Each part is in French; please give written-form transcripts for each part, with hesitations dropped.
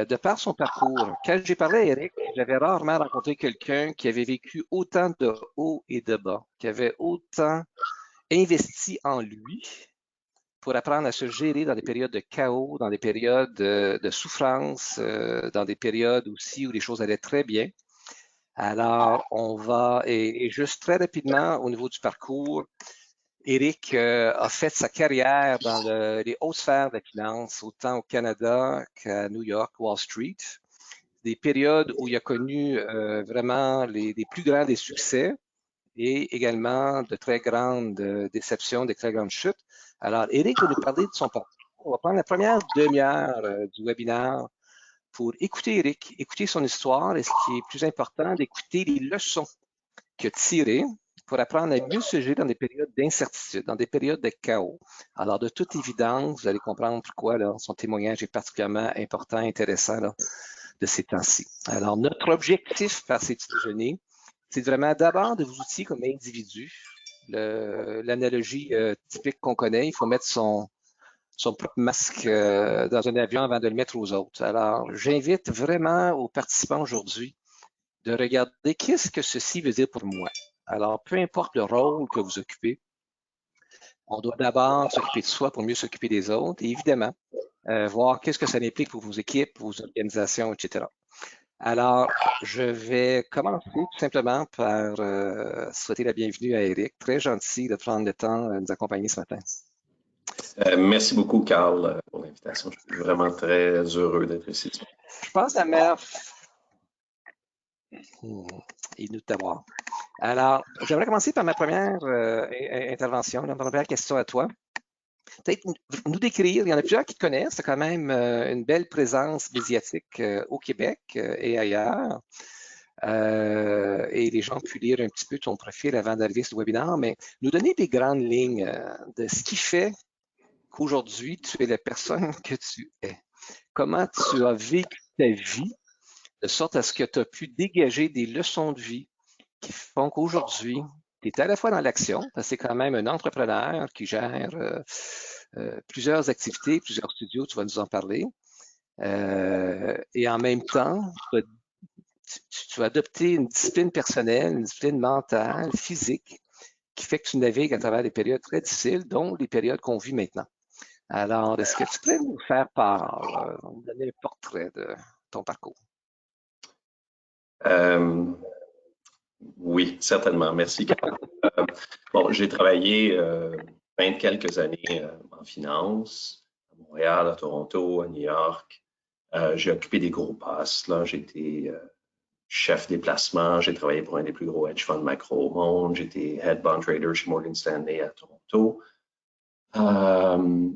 de par son parcours. Quand j'ai parlé à Eric, j'avais rarement rencontré quelqu'un qui avait vécu autant de hauts et de bas, qui avait autant investi en lui pour apprendre à se gérer dans des périodes de chaos, dans des périodes de souffrance, dans des périodes aussi où les choses allaient très bien. Alors, on va, et juste très rapidement au niveau du parcours, Eric a fait sa carrière dans les hautes sphères de la finance, autant au Canada qu'à New York, Wall Street. Des périodes où il a connu vraiment les plus grands des succès et également de très grandes déceptions, de très grandes chutes. Alors, Eric va nous parler de son parcours. On va prendre la première demi-heure du webinaire pour écouter Eric, écouter son histoire et ce qui est plus important, d'écouter les leçons qu'il a tirées pour apprendre à mieux se gérer dans des périodes d'incertitude, dans des périodes de chaos. Alors, de toute évidence, vous allez comprendre pourquoi là, son témoignage est particulièrement important, intéressant là, de ces temps-ci. Alors, notre objectif par ces petits déjeuners, c'est vraiment d'abord de vous outiller comme individu. L'analogie typique qu'on connaît, il faut mettre son propre masque dans un avion avant de le mettre aux autres. Alors, j'invite vraiment aux participants aujourd'hui de regarder qu'est-ce que ceci veut dire pour moi. Alors, peu importe le rôle que vous occupez, on doit d'abord s'occuper de soi pour mieux s'occuper des autres et évidemment, voir qu'est-ce que ça implique pour vos équipes, vos organisations, etc. Alors, je vais commencer tout simplement par souhaiter la bienvenue à Eric. Très gentil de prendre le temps de nous accompagner ce matin. Merci beaucoup, Carl, pour l'invitation. Je suis vraiment très heureux d'être ici. Je pense à Mère. Il nous t'avoir. Alors, j'aimerais commencer par ma première intervention, ma première question à toi. Peut-être nous décrire, il y en a plusieurs qui te connaissent, tu as quand même une belle présence médiatique au Québec et ailleurs. Et les gens ont pu lire un petit peu ton profil avant d'arriver sur le webinaire, mais nous donner des grandes lignes de ce qui fait qu'aujourd'hui, tu es la personne que tu es. Comment tu as vécu ta vie de sorte à ce que tu as pu dégager des leçons de vie qui font qu'aujourd'hui, tu es à la fois dans l'action, parce que c'est quand même un entrepreneur qui gère plusieurs activités, plusieurs studios, tu vas nous en parler. Et en même temps, tu as adopté une discipline personnelle, une discipline mentale, physique, qui fait que tu navigues à travers des périodes très difficiles, dont les périodes qu'on vit maintenant. Alors, est-ce que tu pourrais nous faire part, nous donner un portrait de ton parcours? Oui, certainement. Merci, Carl. Bon, j'ai travaillé 20 quelques années en finance, à Montréal, à Toronto, à New York. J'ai occupé des gros postes. J'ai été chef des placements. J'ai travaillé pour un des plus gros hedge funds macro au monde. J'étais head bond trader chez Morgan Stanley à Toronto.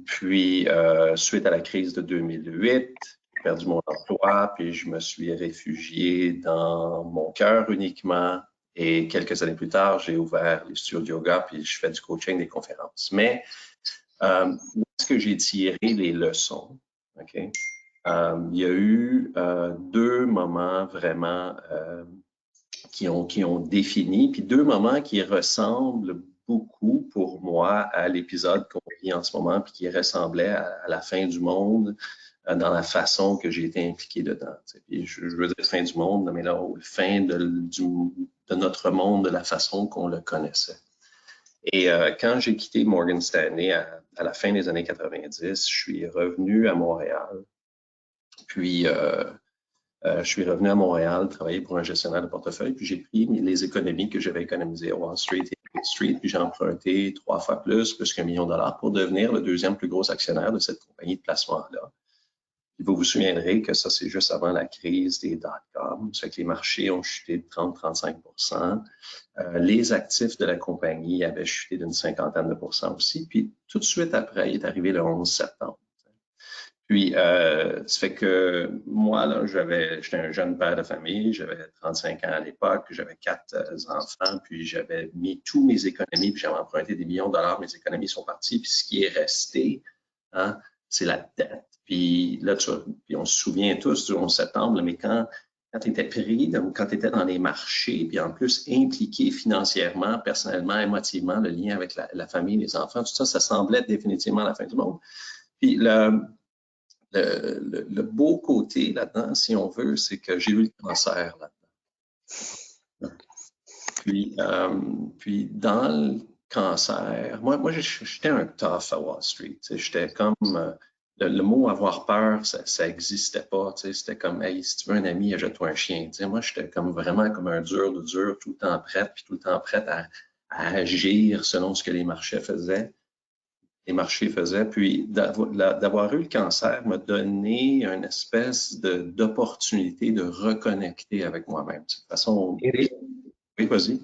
Puis, suite à la crise de 2008, j'ai perdu mon emploi, puis je me suis réfugié dans mon cœur uniquement. Et quelques années plus tard, j'ai ouvert les studios de yoga, puis je fais du coaching, des conférences. Mais où est-ce que j'ai tiré les leçons? Okay? Il y a eu deux moments vraiment qui ont défini, puis deux moments qui ressemblent beaucoup pour moi à l'épisode qu'on vit en ce moment, puis qui ressemblait à la fin du monde dans la façon que j'ai été impliqué dedans. Puis je veux dire fin du monde, mais là, fin de notre monde de la façon qu'on le connaissait. Et quand j'ai quitté Morgan Stanley à la fin des années 90, je suis revenu à Montréal. Puis, je suis revenu à Montréal travailler pour un gestionnaire de portefeuille, puis j'ai pris les économies que j'avais économisées à Wall Street et Wall Street, puis j'ai emprunté 3 fois plus qu'$1 million pour devenir le deuxième plus gros actionnaire de cette compagnie de placement-là. Vous vous souviendrez que ça, c'est juste avant la crise des dot-com. C'est que les marchés ont chuté de 30-35 %. Les actifs de la compagnie avaient chuté d'une 50aine de % aussi. Puis tout de suite après, il est arrivé le 11 septembre. Puis, ça fait que moi, là, j'étais un jeune père de famille, j'avais 35 ans à l'époque, j'avais 4 enfants, puis j'avais mis tous mes économies, puis j'avais emprunté des millions de dollars, mes économies sont parties, puis ce qui est resté, hein, c'est la dette. Puis là, puis on se souvient tous du 11 septembre, mais quand tu étais pris, quand tu étais dans les marchés, puis en plus impliqué financièrement, personnellement, émotivement, le lien avec la famille, les enfants, tout ça, ça semblait être définitivement la fin du monde. Puis le beau côté là-dedans, si on veut, c'est que j'ai eu le cancer là-dedans. Puis dans le cancer, moi j'étais un tough à Wall Street. J'étais comme, le mot avoir peur, ça n'existait pas. C'était comme, hey, si tu veux un ami, achète-toi un chien. Moi, j'étais comme vraiment comme un dur de dur, tout le temps prêt, puis tout le temps prêt à agir selon ce que les marchés faisaient. Puis d'avoir eu le cancer m'a donné une espèce d'opportunité de reconnecter avec moi-même. De toute façon, Éric, oui, vas-y.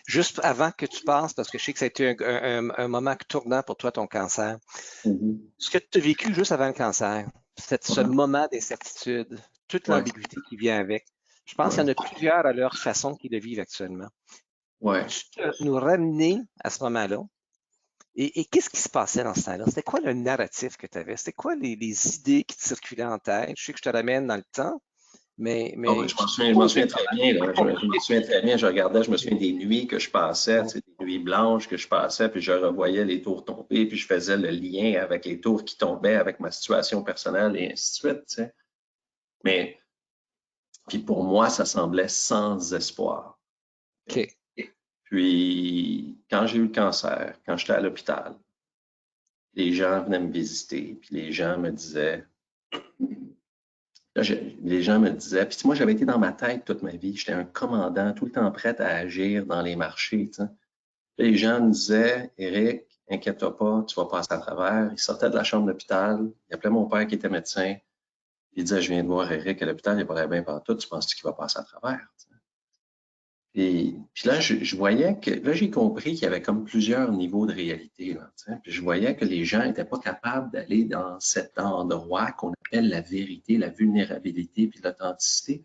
juste avant que tu passes, parce que je sais que ça a été un moment tournant pour toi, ton cancer, ce que tu as vécu juste avant le cancer, ce moment d'incertitude, toute l'ambiguïté qui vient avec, je pense qu'il y en a plusieurs à leur façon qui le vivent actuellement. Tu peux nous ramener à ce moment-là? Et qu'est-ce qui se passait dans ce temps-là? C'était quoi le narratif que tu avais? C'était quoi les idées qui te circulaient en tête? Je sais que je te ramène dans le temps, mais je m'en souviens très bien. Là. Je me souviens très bien. Je regardais, je me souviens des nuits que je passais, des nuits blanches que je passais, puis je revoyais les tours tomber, puis je faisais le lien avec les tours qui tombaient, avec ma situation personnelle et ainsi de suite. T'sais. Mais puis pour moi, ça semblait sans espoir. OK. Puis quand j'ai eu le cancer, quand j'étais à l'hôpital, les gens venaient me visiter, puis les gens me disaient, puis moi j'avais été dans ma tête toute ma vie, j'étais un commandant, tout le temps prêt à agir dans les marchés. T'sais. Les gens me disaient, Éric, inquiète-toi pas, tu vas passer à travers. Il sortait de la chambre d'hôpital, il appelait mon père qui était médecin, il disait, je viens de voir Éric à l'hôpital, il va bien partout, tu penses qu'il va passer à travers? Puis là, je voyais que, là, j'ai compris qu'il y avait comme plusieurs niveaux de réalité. Là, puis je voyais que les gens n'étaient pas capables d'aller dans cet endroit qu'on appelle la vérité, la vulnérabilité, puis l'authenticité.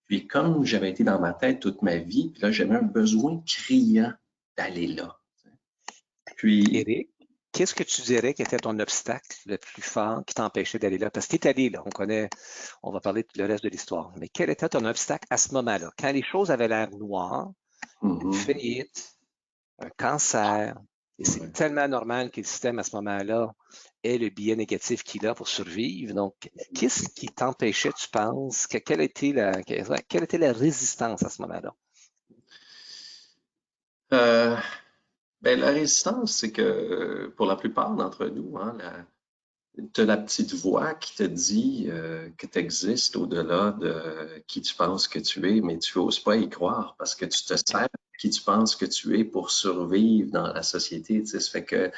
Puis comme j'avais été dans ma tête toute ma vie, puis là, j'avais un besoin criant d'aller là. Puis, Éric, qu'est-ce que tu dirais qui était ton obstacle le plus fort qui t'empêchait d'aller là? Parce que tu es allé là, on va parler le reste de l'histoire, mais quel était ton obstacle à ce moment-là? Quand les choses avaient l'air noires, une faillite, un cancer, et c'est tellement normal que le système à ce moment-là ait le biais négatif qu'il a pour survivre. Donc, qu'est-ce qui t'empêchait, tu penses? Quelle était la résistance à ce moment-là? La résistance, c'est que pour la plupart d'entre nous, hein, tu as la petite voix qui te dit que tu existes au-delà de qui tu penses que tu es, mais tu n'oses pas y croire parce que tu te sers de qui tu penses que tu es pour survivre dans la société. Tu sais, ça fait que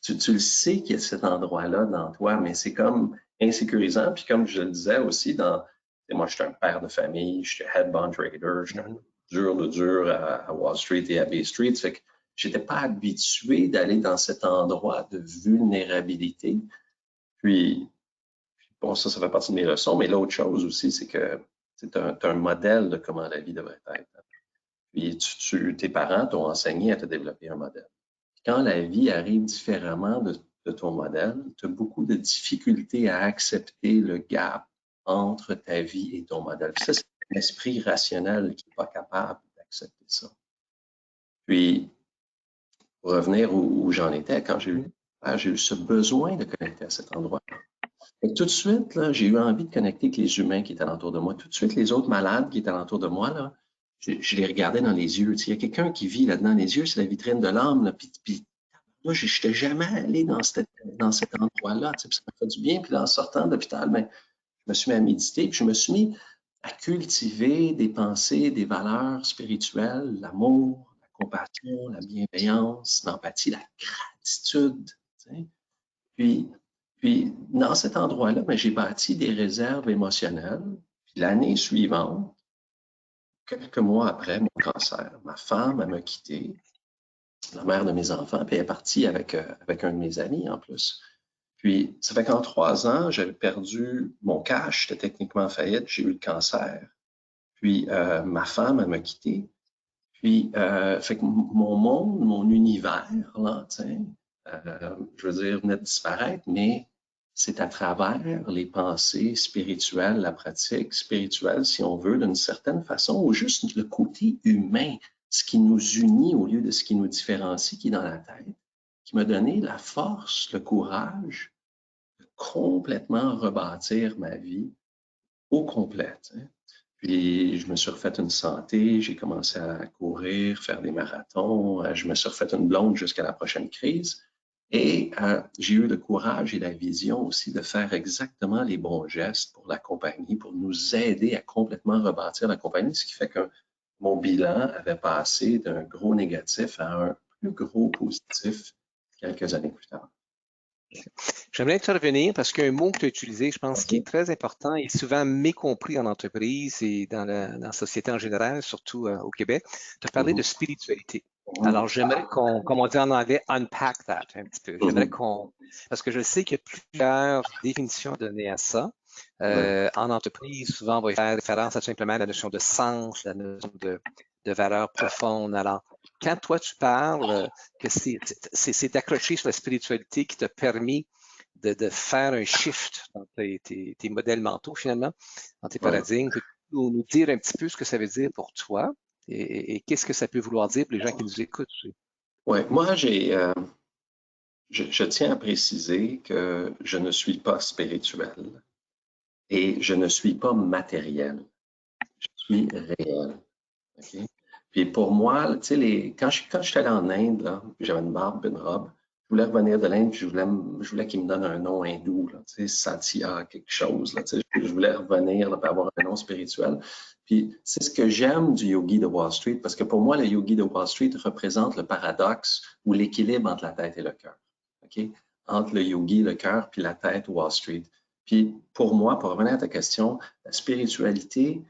tu le sais qu'il y a cet endroit-là dans toi, mais c'est comme insécurisant. Puis comme je le disais aussi, moi, je suis un père de famille, je suis head bond trader, je suis un dur de dur à Wall Street et à Bay Street. Ça fait que je n'étais pas habitué d'aller dans cet endroit de vulnérabilité. Puis, bon, ça fait partie de mes leçons, mais l'autre chose aussi, c'est que tu as un modèle de comment la vie devrait être. Puis, tes parents t'ont enseigné à te développer un modèle. Puis quand la vie arrive différemment de ton modèle, tu as beaucoup de difficultés à accepter le gap entre ta vie et ton modèle. Puis ça, c'est un esprit rationnel qui n'est pas capable d'accepter ça. Puis, pour revenir où j'en étais, quand j'ai eu ce besoin de connecter à cet endroit-là. Et tout de suite, là, j'ai eu envie de connecter avec les humains qui étaient alentour de moi. Tout de suite, les autres malades qui étaient alentour de moi, là, je les regardais dans les yeux. Il y a quelqu'un qui vit là-dedans. Les yeux, c'est la vitrine de l'âme. Puis, moi, je n'étais jamais allé dans cet endroit-là. Ça m'a fait du bien. Puis là, en sortant de l'hôpital, je me suis mis à méditer. Puis je me suis mis à cultiver des pensées, des valeurs spirituelles, l'amour, la compassion, la bienveillance, l'empathie, la gratitude. Puis, dans cet endroit-là, j'ai bâti des réserves émotionnelles. Puis l'année suivante, quelques mois après mon cancer, ma femme, elle m'a quitté, la mère de mes enfants, puis elle est partie avec un de mes amis en plus. Puis, ça fait qu'en 3 ans, j'avais perdu mon cash, j'étais techniquement en faillite, j'ai eu le cancer. Puis, ma femme, elle m'a quitté. Puis, fait que mon monde, mon univers, là, je veux dire, venait de disparaître, mais c'est à travers les pensées spirituelles, la pratique spirituelle, si on veut, d'une certaine façon, ou juste le côté humain, ce qui nous unit au lieu de ce qui nous différencie, qui est dans la tête, qui m'a donné la force, le courage de complètement rebâtir ma vie au complet. Puis, je me suis refait une santé, j'ai commencé à courir, faire des marathons, je me suis refait une blonde jusqu'à la prochaine crise. Et j'ai eu le courage et la vision aussi de faire exactement les bons gestes pour la compagnie, pour nous aider à complètement rebâtir la compagnie, ce qui fait que mon bilan avait passé d'un gros négatif à un plus gros positif quelques années plus tard. J'aimerais intervenir parce qu'un mot que tu as utilisé, je pense, qui est très important et souvent mécompris en entreprise et dans la société en général, surtout au Québec. Tu as parlé de spiritualité. Alors, j'aimerais qu'on, comme on dit en anglais, unpack that un petit peu. J'aimerais parce que je sais qu'il y a plusieurs définitions données à ça. En entreprise, souvent, on va faire référence à simplement la notion de sens, la notion de valeur profonde. Alors, quand toi, tu parles que c'est d'accrocher sur la spiritualité qui t'a permis de faire un shift dans tes modèles mentaux, finalement, dans tes paradigmes, peux-tu nous dire un petit peu ce que ça veut dire pour toi et qu'est-ce que ça peut vouloir dire pour les gens qui nous écoutent? Oui, moi, je tiens à préciser que je ne suis pas spirituel et je ne suis pas matériel. Je suis réel. Okay? Puis pour moi, tu sais, quand je suis allé en Inde, j'avais une barbe, une robe, je voulais revenir de l'Inde, puis je voulais qu'ils me donnent un nom hindou, là, tu sais, Satya, quelque chose. Là, tu sais, je voulais revenir, là, pour avoir un nom spirituel. Puis c'est ce que j'aime du yogi de Wall Street, parce que pour moi, le yogi de Wall Street représente le paradoxe ou l'équilibre entre la tête et le cœur. Okay? Entre le yogi, le cœur, puis la tête, Wall Street. Puis pour moi, pour revenir à ta question, la spiritualité,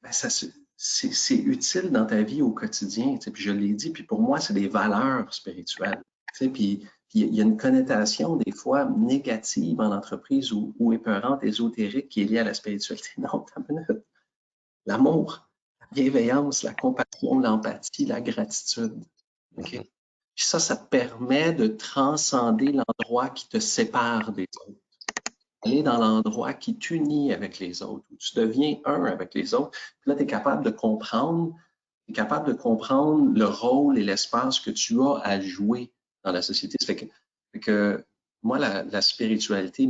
ben, c'est utile dans ta vie au quotidien. Tu sais, puis je l'ai dit, puis pour moi, c'est des valeurs spirituelles. Tu sais, puis il y a une connotation des fois négative en entreprise ou épeurante, ésotérique qui est liée à la spiritualité. Non, t'as une minute. L'amour, la bienveillance, la compassion, l'empathie, la gratitude. Okay? Puis ça te permet de transcender l'endroit qui te sépare des autres. Aller dans l'endroit qui t'unit avec les autres, où tu deviens un avec les autres. Puis là, tu es capable de comprendre, le rôle et l'espace que tu as à jouer dans la société. Ça fait que moi, la spiritualité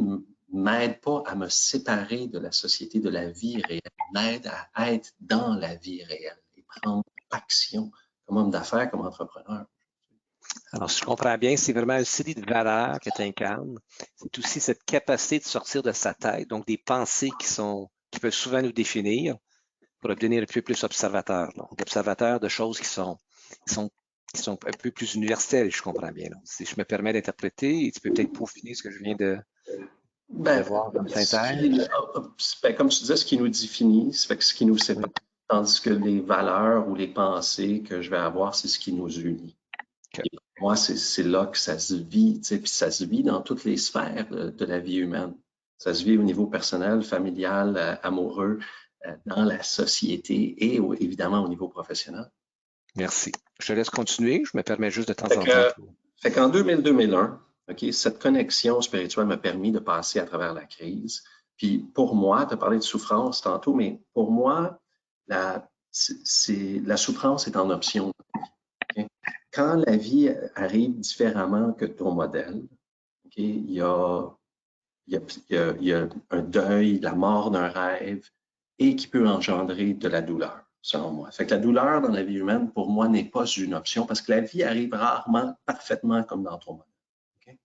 m'aide pas à me séparer de la société, de la vie réelle, m'aide à être dans la vie réelle et prendre action comme homme d'affaires, comme entrepreneur. Alors, si je comprends bien, c'est vraiment une série de valeurs que tu incarnes. C'est aussi cette capacité de sortir de sa tête, donc des pensées qui peuvent souvent nous définir pour devenir un peu plus observateur. Observateur de choses qui sont un peu plus universelles, je comprends bien. Là. Si je me permets d'interpréter, tu peux peut-être peaufiner ce que je viens de voir comme synthèse. Comme tu disais, ce qui nous définit, c'est ce qui nous sépare, tandis que les valeurs ou les pensées que je vais avoir, c'est ce qui nous unit. Okay. Moi, c'est là que ça se vit, puis ça se vit dans toutes les sphères de la vie humaine. Ça se vit au niveau personnel, familial, amoureux, dans la société et évidemment au niveau professionnel. Merci. Je te laisse continuer. Je me permets juste de temps en temps. Fait qu'en 2000-2001, okay, cette connexion spirituelle m'a permis de passer à travers la crise. Puis pour moi, tu as parlé de souffrance tantôt, mais pour moi, la souffrance est en option. Okay? Quand la vie arrive différemment que ton modèle, okay, il y a un deuil, la mort d'un rêve et qui peut engendrer de la douleur, selon moi. Fait que la douleur dans la vie humaine, pour moi, n'est pas une option parce que la vie arrive rarement parfaitement comme dans ton modèle. Okay?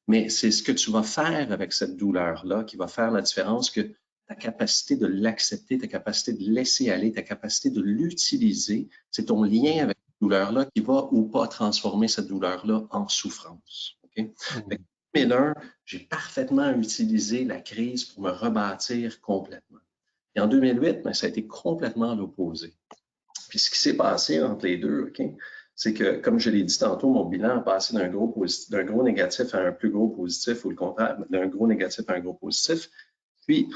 Mais c'est ce que tu vas faire avec cette douleur-là qui va faire la différence, que ta capacité de l'accepter, ta capacité de laisser aller, ta capacité de l'utiliser, c'est ton lien avec cette douleur-là qui va ou pas transformer cette douleur-là en souffrance. Okay? En 2001, j'ai parfaitement utilisé la crise pour me rebâtir complètement. Et en 2008, ben, ça a été complètement l'opposé. Puis ce qui s'est passé entre les deux, okay, c'est que, comme je l'ai dit tantôt, mon bilan a passé d'un gros négatif à un plus gros positif, ou le contraire, d'un gros négatif à un gros positif. Puis,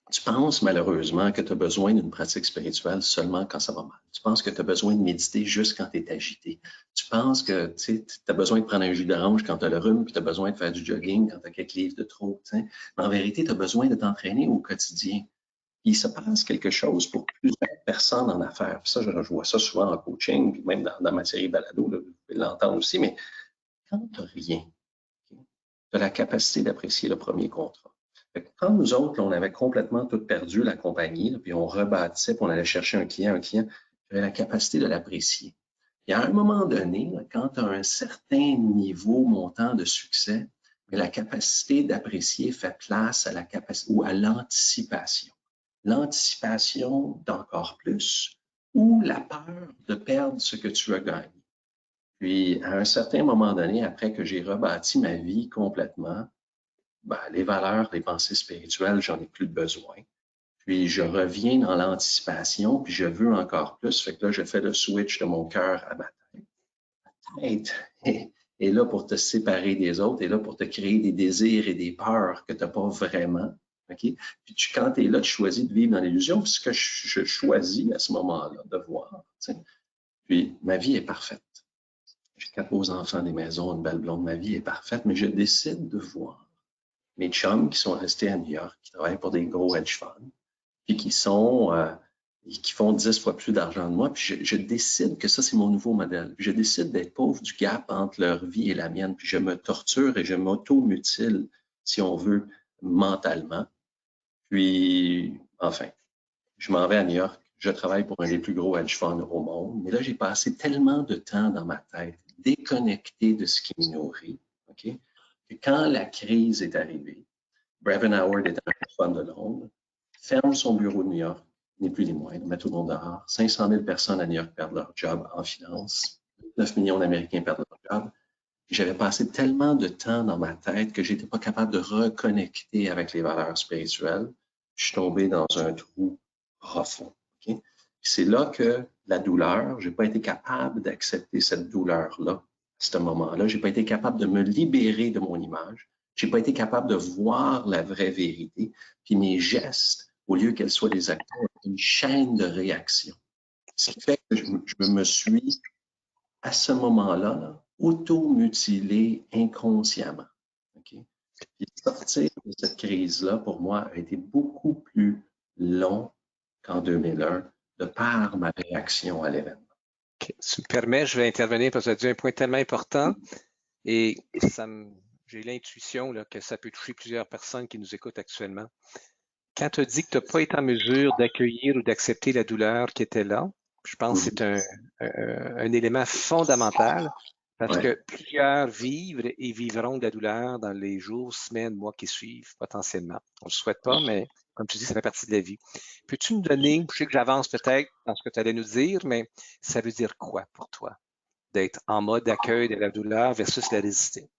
tu penses malheureusement que tu as besoin d'une pratique spirituelle seulement quand ça va mal. Tu penses que tu as besoin de méditer juste quand tu es agité. Tu penses que tu as besoin de prendre un jus d'orange quand tu as le rhume, puis tu as besoin de faire du jogging quand tu as quelques livres de trop. T'sais. Mais en vérité, tu as besoin de t'entraîner au quotidien. Il se passe quelque chose pour plusieurs personnes en affaires. Puis ça, je vois ça souvent en coaching, puis même dans ma série Balado, là, vous pouvez l'entendre aussi, mais quand tu n'as rien, tu tu as la capacité d'apprécier le premier contrat. Quand nous autres, là, on avait complètement tout perdu, la compagnie, là, puis on rebâtissait, puis on allait chercher un client, j'avais la capacité de l'apprécier. Et à un moment donné, là, quand tu as un certain niveau montant de succès, mais la capacité d'apprécier fait place à la capacité ou à l'anticipation. L'anticipation d'encore plus ou la peur de perdre ce que tu as gagné. Puis, à un certain moment donné, après que j'ai rebâti ma vie complètement, ben, les valeurs, les pensées spirituelles, j'en ai plus de besoin. Puis, je reviens dans l'anticipation, puis je veux encore plus. Fait que là, je fais le switch de mon cœur à ma tête. Et là pour te séparer des autres, et là pour te créer des désirs et des peurs que tu n'as pas vraiment. Okay? Puis quand tu es là, tu choisis de vivre dans l'illusion, c'est ce que je choisis à ce moment-là de voir. T'sais. Puis ma vie est parfaite. J'ai 4 beaux enfants, des maisons, une belle blonde. Ma vie est parfaite, mais je décide de voir mes chums qui sont restés à New York, qui travaillent pour des gros hedge funds, puis qui font 10 fois plus d'argent que moi, puis je décide que ça, c'est mon nouveau modèle. Puis je décide d'être pauvre du gap entre leur vie et la mienne, puis je me torture et je m'auto-mutile, si on veut, mentalement. Puis, enfin, je m'en vais à New York, je travaille pour un des plus gros hedge funds au monde, mais là, j'ai passé tellement de temps dans ma tête, déconnecté de ce qui me nourrit, OK, que quand la crise est arrivée, Brevin Howard est un hedge fund de Londres, ferme son bureau de New York, ni plus ni moins, met tout le monde dehors. 500 000 personnes à New York perdent leur job en finance. 9 millions d'Américains perdent leur job. J'avais passé tellement de temps dans ma tête que j'étais pas capable de reconnecter avec les valeurs spirituelles. Je suis tombé dans un trou profond. Okay? C'est là que la douleur, j'ai pas été capable d'accepter cette douleur-là à ce moment-là. J'ai pas été capable de me libérer de mon image. J'ai pas été capable de voir la vraie vérité. Puis mes gestes, au lieu qu'elles soient des actions, une chaîne de réaction. Ce qui fait que je me suis, à ce moment-là, auto-mutilé inconsciemment. Okay? Puis sortir de cette crise-là, pour moi, a été beaucoup plus long qu'en 2001, de par ma réaction à l'événement. Okay. Si tu me permets, je vais intervenir parce que tu as dit un point tellement important et j'ai l'intuition que ça peut toucher plusieurs personnes qui nous écoutent actuellement. Quand tu as dit que tu n'as pas été en mesure d'accueillir ou d'accepter la douleur qui était là, je pense que c'est un élément fondamental parce que plusieurs vivent et vivront de la douleur dans les jours, semaines, mois qui suivent potentiellement. On ne le souhaite pas, mais comme tu dis, ça fait partie de la vie. Peux-tu nous donner, je sais que j'avance peut-être dans ce que tu allais nous dire, mais ça veut dire quoi pour toi d'être en mode d'accueil de la douleur versus la résister?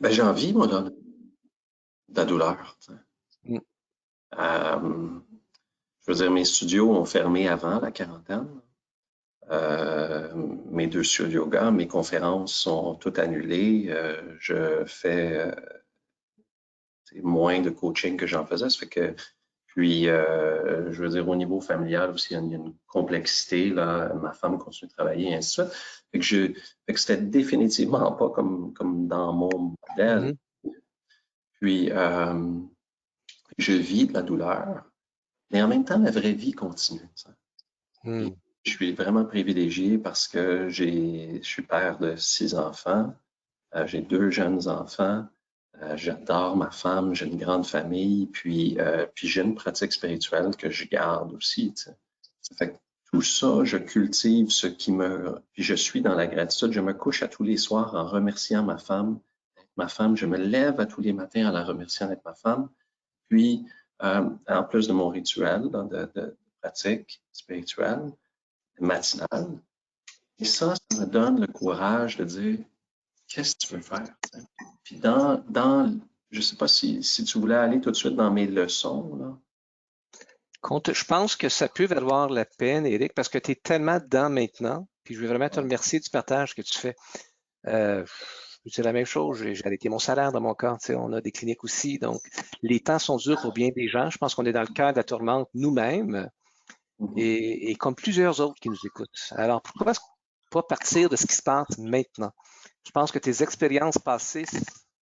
Ben, j'ai envie, moi, de la douleur. Je veux dire, mes studios ont fermé avant la quarantaine. Mes 2 studios de yoga, mes conférences sont toutes annulées. Je fais moins de coaching que j'en faisais. Ça fait que, puis, je veux dire, au niveau familial aussi, il y a une complexité. Là, ma femme continue de travailler, et ainsi de suite. Fait que c'était définitivement pas comme dans mon modèle. Puis, je vis de la douleur, mais en même temps, la vraie vie continue. Je suis vraiment privilégié parce que je suis père de 6 enfants, j'ai 2 jeunes enfants, j'adore ma femme, j'ai une grande famille, puis j'ai une pratique spirituelle que je garde aussi. Ça fait que tout ça, je cultive ce qui puis je suis dans la gratitude. Je me couche à tous les soirs en remerciant ma femme. Je me lève à tous les matins en la remerciant d'être ma femme. Puis, en plus de mon rituel de pratique spirituelle, matinale. Et ça me donne le courage de dire, qu'est-ce que tu veux faire? Puis je ne sais pas si tu voulais aller tout de suite dans mes leçons. Là. Je pense que ça peut valoir la peine, Éric, parce que tu es tellement dedans maintenant. Puis je veux vraiment te remercier du partage que tu fais. Je dis la même chose, j'ai arrêté mon salaire dans mon cas. On a des cliniques aussi. Donc, les temps sont durs pour bien des gens. Je pense qu'on est dans le cœur de la tourmente nous-mêmes et comme plusieurs autres qui nous écoutent. Alors, pourquoi pas partir de ce qui se passe maintenant? Je pense que tes expériences passées,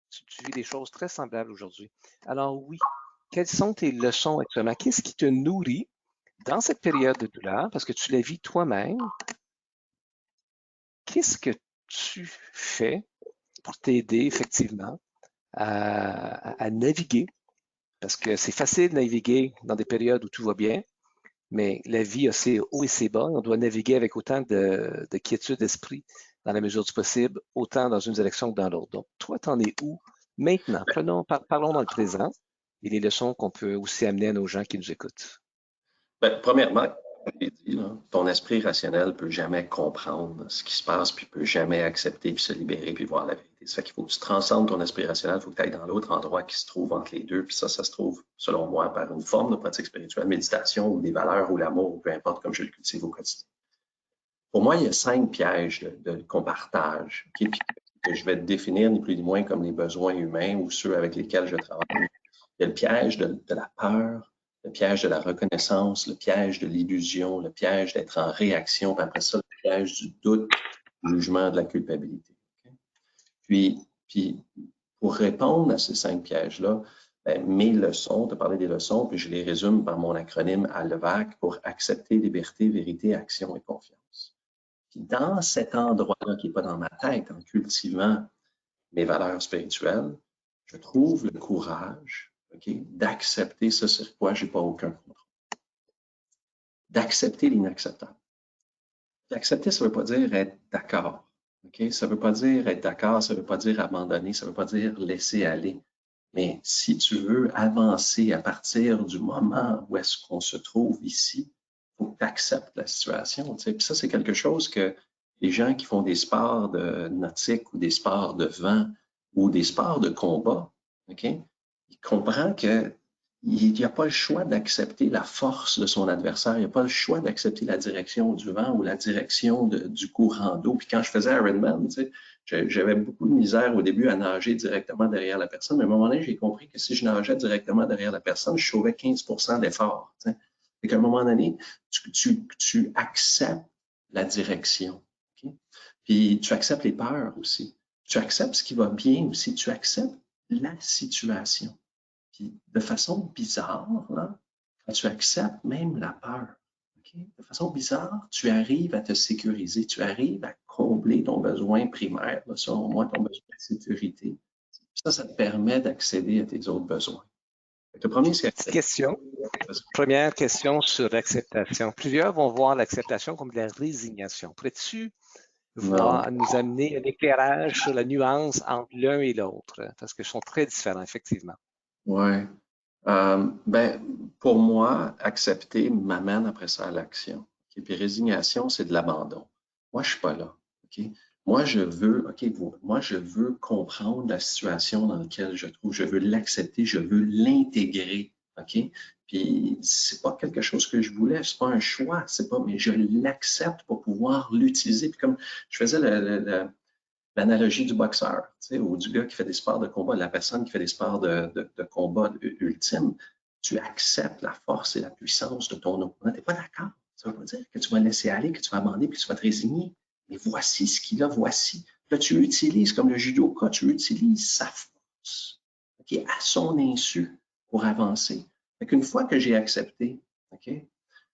tu vis des choses très semblables aujourd'hui. Alors oui, quelles sont tes leçons actuellement? Qu'est-ce qui te nourrit dans cette période de douleur? Parce que tu la vis toi-même. Qu'est-ce que tu fais pour t'aider effectivement à naviguer, parce que c'est facile de naviguer dans des périodes où tout va bien, mais la vie a ses hauts et ses bas. On doit naviguer avec autant de quiétude d'esprit dans la mesure du possible, autant dans une direction que dans l'autre. Donc, toi, t'en es où maintenant? Parlons dans le présent et les leçons qu'on peut aussi amener à nos gens qui nous écoutent. Ben, premièrement, comme je l'ai dit, là, ton esprit rationnel ne peut jamais comprendre ce qui se passe, puis peut jamais accepter, puis se libérer, puis voir la vérité. Ça fait qu'il faut que tu transcendes ton esprit rationnel, il faut que tu ailles dans l'autre endroit qui se trouve entre les deux, puis ça se trouve, selon moi, par une forme de pratique spirituelle, méditation, ou des valeurs, ou l'amour, ou peu importe, comme je le cultive au quotidien. Pour moi, il y a 5 pièges qu'on partage, okay, puis que je vais définir ni plus ni moins comme les besoins humains ou ceux avec lesquels je travaille. Il y a le piège de la peur, le piège de la reconnaissance, le piège de l'illusion, le piège d'être en réaction, puis après ça, le piège du doute, du jugement, de la culpabilité. Okay? Puis, pour répondre à ces 5 pièges-là, ben, mes leçons, tu as parlé des leçons, puis je les résume par mon acronyme ALVAC pour accepter, liberté, vérité, action et confiance. Puis dans cet endroit-là qui n'est pas dans ma tête, en cultivant mes valeurs spirituelles, je trouve le courage, okay, d'accepter ce sur quoi je n'ai pas aucun contrôle. D'accepter l'inacceptable. D'accepter, ça ne veut pas dire être d'accord. Okay? Ça ne veut pas dire être d'accord, ça ne veut pas dire abandonner, ça ne veut pas dire laisser aller. Mais si tu veux avancer à partir du moment où est-ce qu'on se trouve ici, il faut que tu acceptes la situation. Tu sais. Puis ça, c'est quelque chose que les gens qui font des sports de nautique ou des sports de vent ou des sports de combat, okay, ils comprennent qu'il n'y a pas le choix d'accepter la force de son adversaire, il n'y a pas le choix d'accepter la direction du vent ou la direction du courant d'eau. Puis quand je faisais Ironman, tu sais, j'avais beaucoup de misère au début à nager directement derrière la personne, mais à un moment donné, j'ai compris que si je nageais directement derrière la personne, je sauvais 15% d'effort. Et qu'à un moment donné, tu acceptes la direction. Okay? Puis tu acceptes les peurs aussi. Tu acceptes ce qui va bien aussi. Tu acceptes la situation. Puis de façon bizarre, là, quand tu acceptes même la peur, okay? De façon bizarre, tu arrives à te sécuriser, tu arrives à combler ton besoin primaire, là, selon moi, ton besoin de sécurité. Ça te permet d'accéder à tes autres besoins. Le premier, c'est question. Première question sur l'acceptation. Plusieurs vont voir l'acceptation comme de la résignation. Pourrais-tu nous amener un éclairage sur la nuance entre l'un et l'autre? Parce qu'ils sont très différents, effectivement. Oui. Ben, pour moi, accepter m'amène après ça à l'action. Okay? Puis résignation, c'est de l'abandon. Moi, je suis pas là. Okay? Moi, je veux comprendre la situation dans laquelle je trouve. Je veux l'accepter, je veux l'intégrer. Okay? Puis c'est pas quelque chose que je voulais, c'est pas un choix, c'est pas, mais je l'accepte pour pouvoir l'utiliser. Puis comme je faisais l'analogie du boxeur, tu sais, ou du gars qui fait des sports de combat, la personne qui fait des sports de combat ultime, tu acceptes la force et la puissance de ton opponent. Tu n'es pas d'accord. Ça ne veut pas dire que tu vas laisser aller, que tu vas abandonner, puis que tu vas te résigner. Mais voici ce qu'il a, voici. Là, tu utilises, comme le judoka, tu utilises sa force, okay, à son insu pour avancer. Fait qu'une fois que j'ai accepté, okay,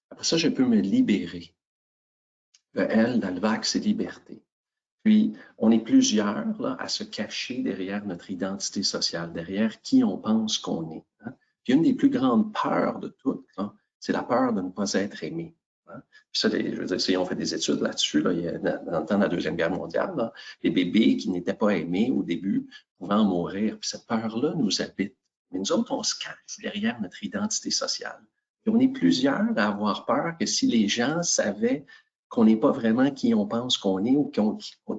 après ça, je peux me libérer. Le L dans le VAC, c'est liberté. Puis, on est plusieurs là, à se cacher derrière notre identité sociale, derrière qui on pense qu'on est. Hein? Puis, une des plus grandes peurs de toutes, c'est la peur de ne pas être aimé. Hein? Puis ça, je veux dire, si on fait des études là-dessus, là, dans le temps de la Deuxième Guerre mondiale, là, les bébés qui n'étaient pas aimés au début pouvaient en mourir. Puis cette peur-là nous habite. Mais nous autres, on se cache derrière notre identité sociale. Et on est plusieurs à avoir peur que si les gens savaient qu'on n'est pas vraiment qui on pense qu'on est ou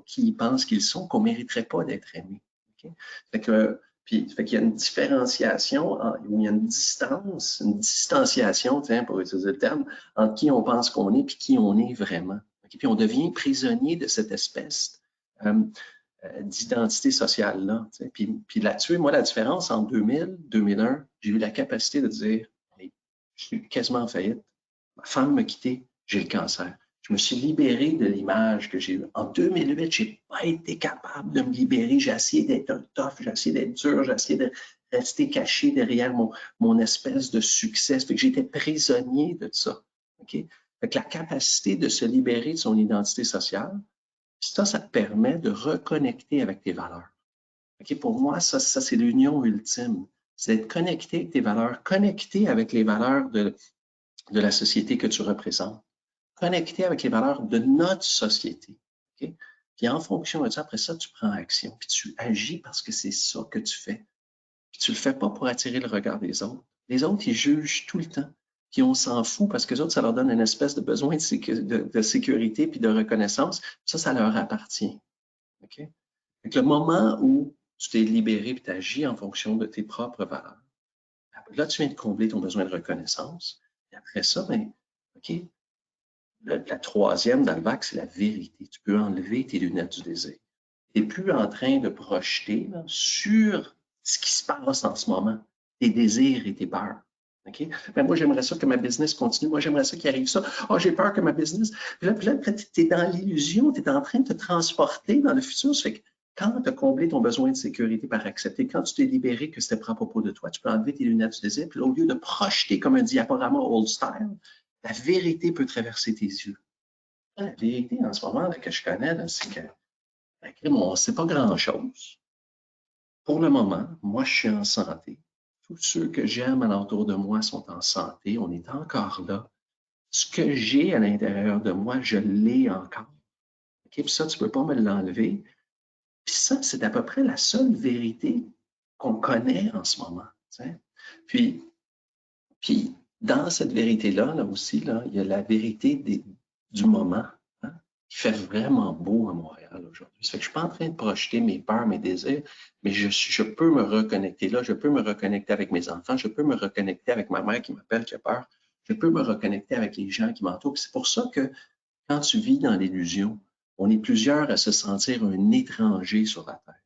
qui pensent qu'ils sont, qu'on ne mériterait pas d'être aimé. Okay? Fait qu'il y a une différenciation, il y a une distanciation, tiens, pour utiliser le terme, entre qui on pense qu'on est et qui on est vraiment. Okay? Puis on devient prisonnier de cette espèce d'identité sociale-là. Puis là-dessus, moi, la différence entre 2000 2001, j'ai eu la capacité de dire, je suis quasiment en faillite, ma femme m'a quitté, j'ai le cancer. Je me suis libéré de l'image que j'ai eue. En 2008, je n'ai pas été capable de me libérer. J'ai essayé d'être un tough, j'ai essayé d'être dur, j'ai essayé de rester caché derrière mon espèce de succès. Ça fait que j'étais prisonnier de ça. Okay? Fait que la capacité de se libérer de son identité sociale, ça te permet de reconnecter avec tes valeurs. Okay? Pour moi, ça c'est l'union ultime. C'est d'être connecté avec tes valeurs, connecté avec les valeurs de la société que tu représentes, connecté avec les valeurs de notre société. Okay? Puis en fonction de ça, après ça, tu prends action, puis tu agis parce que c'est ça que tu fais. Puis tu le fais pas pour attirer le regard des autres. Les autres, ils jugent tout le temps. Puis on s'en fout parce que les autres, ça leur donne une espèce de besoin de sécurité puis de reconnaissance. Ça leur appartient. Okay? Donc, le moment où tu t'es libéré et tu agis en fonction de tes propres valeurs, là, tu viens de combler ton besoin de reconnaissance. Et après ça, ben, OK, la troisième dans le bac, c'est la vérité. Tu peux enlever tes lunettes du désir. Tu n'es plus en train de projeter là, sur ce qui se passe en ce moment, tes désirs et tes peurs. OK? Ben, moi, j'aimerais ça que ma business continue. Moi, j'aimerais ça qu'il arrive ça. Oh, j'ai peur que ma business. Puis là tu es dans l'illusion, tu es en train de te transporter dans le futur. Ça fait que quand tu as comblé ton besoin de sécurité par accepter, quand tu t'es libéré que c'était pas à propos de toi, tu peux enlever tes lunettes du désir. Puis là, au lieu de projeter comme un diaporama old style, la vérité peut traverser tes yeux. La vérité, en ce moment, là, que je connais, c'est que c'est pas grand-chose. Pour le moment, moi, je suis en santé. Tous ceux que j'aime alentour de moi sont en santé. On est encore là. Ce que j'ai à l'intérieur de moi, je l'ai encore. Okay? Puis ça, tu peux pas me l'enlever. Puis ça, c'est à peu près la seule vérité qu'on connaît en ce moment. T'sais? Puis dans cette vérité-là, là aussi, là, il y a la vérité du moment. Hein? Il fait vraiment beau à Montréal aujourd'hui. Ça fait que je ne suis pas en train de projeter mes peurs, mes désirs, mais je peux me reconnecter là, je peux me reconnecter avec mes enfants, je peux me reconnecter avec ma mère qui m'appelle, qui a peur, je peux me reconnecter avec les gens qui m'entourent. C'est pour ça que quand tu vis dans l'illusion, on est plusieurs à se sentir un étranger sur la terre.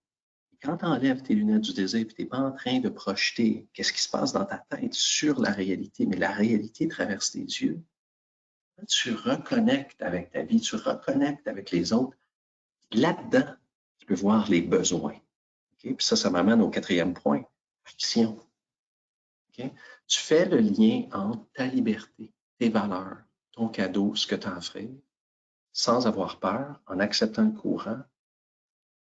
Et quand tu enlèves tes lunettes du désir et tu n'es pas en train de projeter qu'est-ce qui se passe dans ta tête sur la réalité, mais la réalité traverse tes yeux, tu reconnectes avec ta vie, tu reconnectes avec les autres. Là-dedans, tu peux voir les besoins. Okay? Puis ça m'amène au quatrième point, action. Okay? Tu fais le lien entre ta liberté, tes valeurs, ton cadeau, ce que tu as à offrir, sans avoir peur, en acceptant le courant,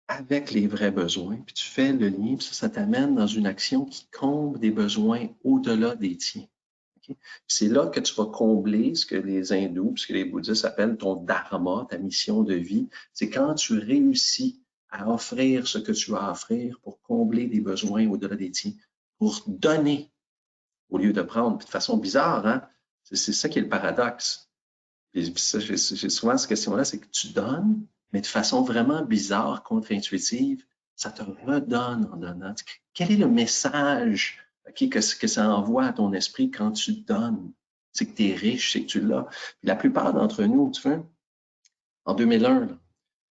avec les vrais besoins. Puis tu fais le lien, puis ça t'amène dans une action qui comble des besoins au-delà des tiens. Okay? C'est là que tu vas combler ce que les hindous, ce que les bouddhistes appellent ton dharma, ta mission de vie. C'est quand tu réussis à offrir ce que tu as à offrir pour combler des besoins au-delà des tiens, pour donner au lieu de prendre. Puis de façon bizarre, hein? C'est ça qui est le paradoxe. J'ai souvent cette question-là, c'est que tu donnes, mais de façon vraiment bizarre, contre-intuitive, ça te redonne en donnant. Quel est le message que ça envoie à ton esprit quand tu donnes? C'est que tu es riche, c'est que tu l'as. La plupart d'entre nous, tu vois, en 2001,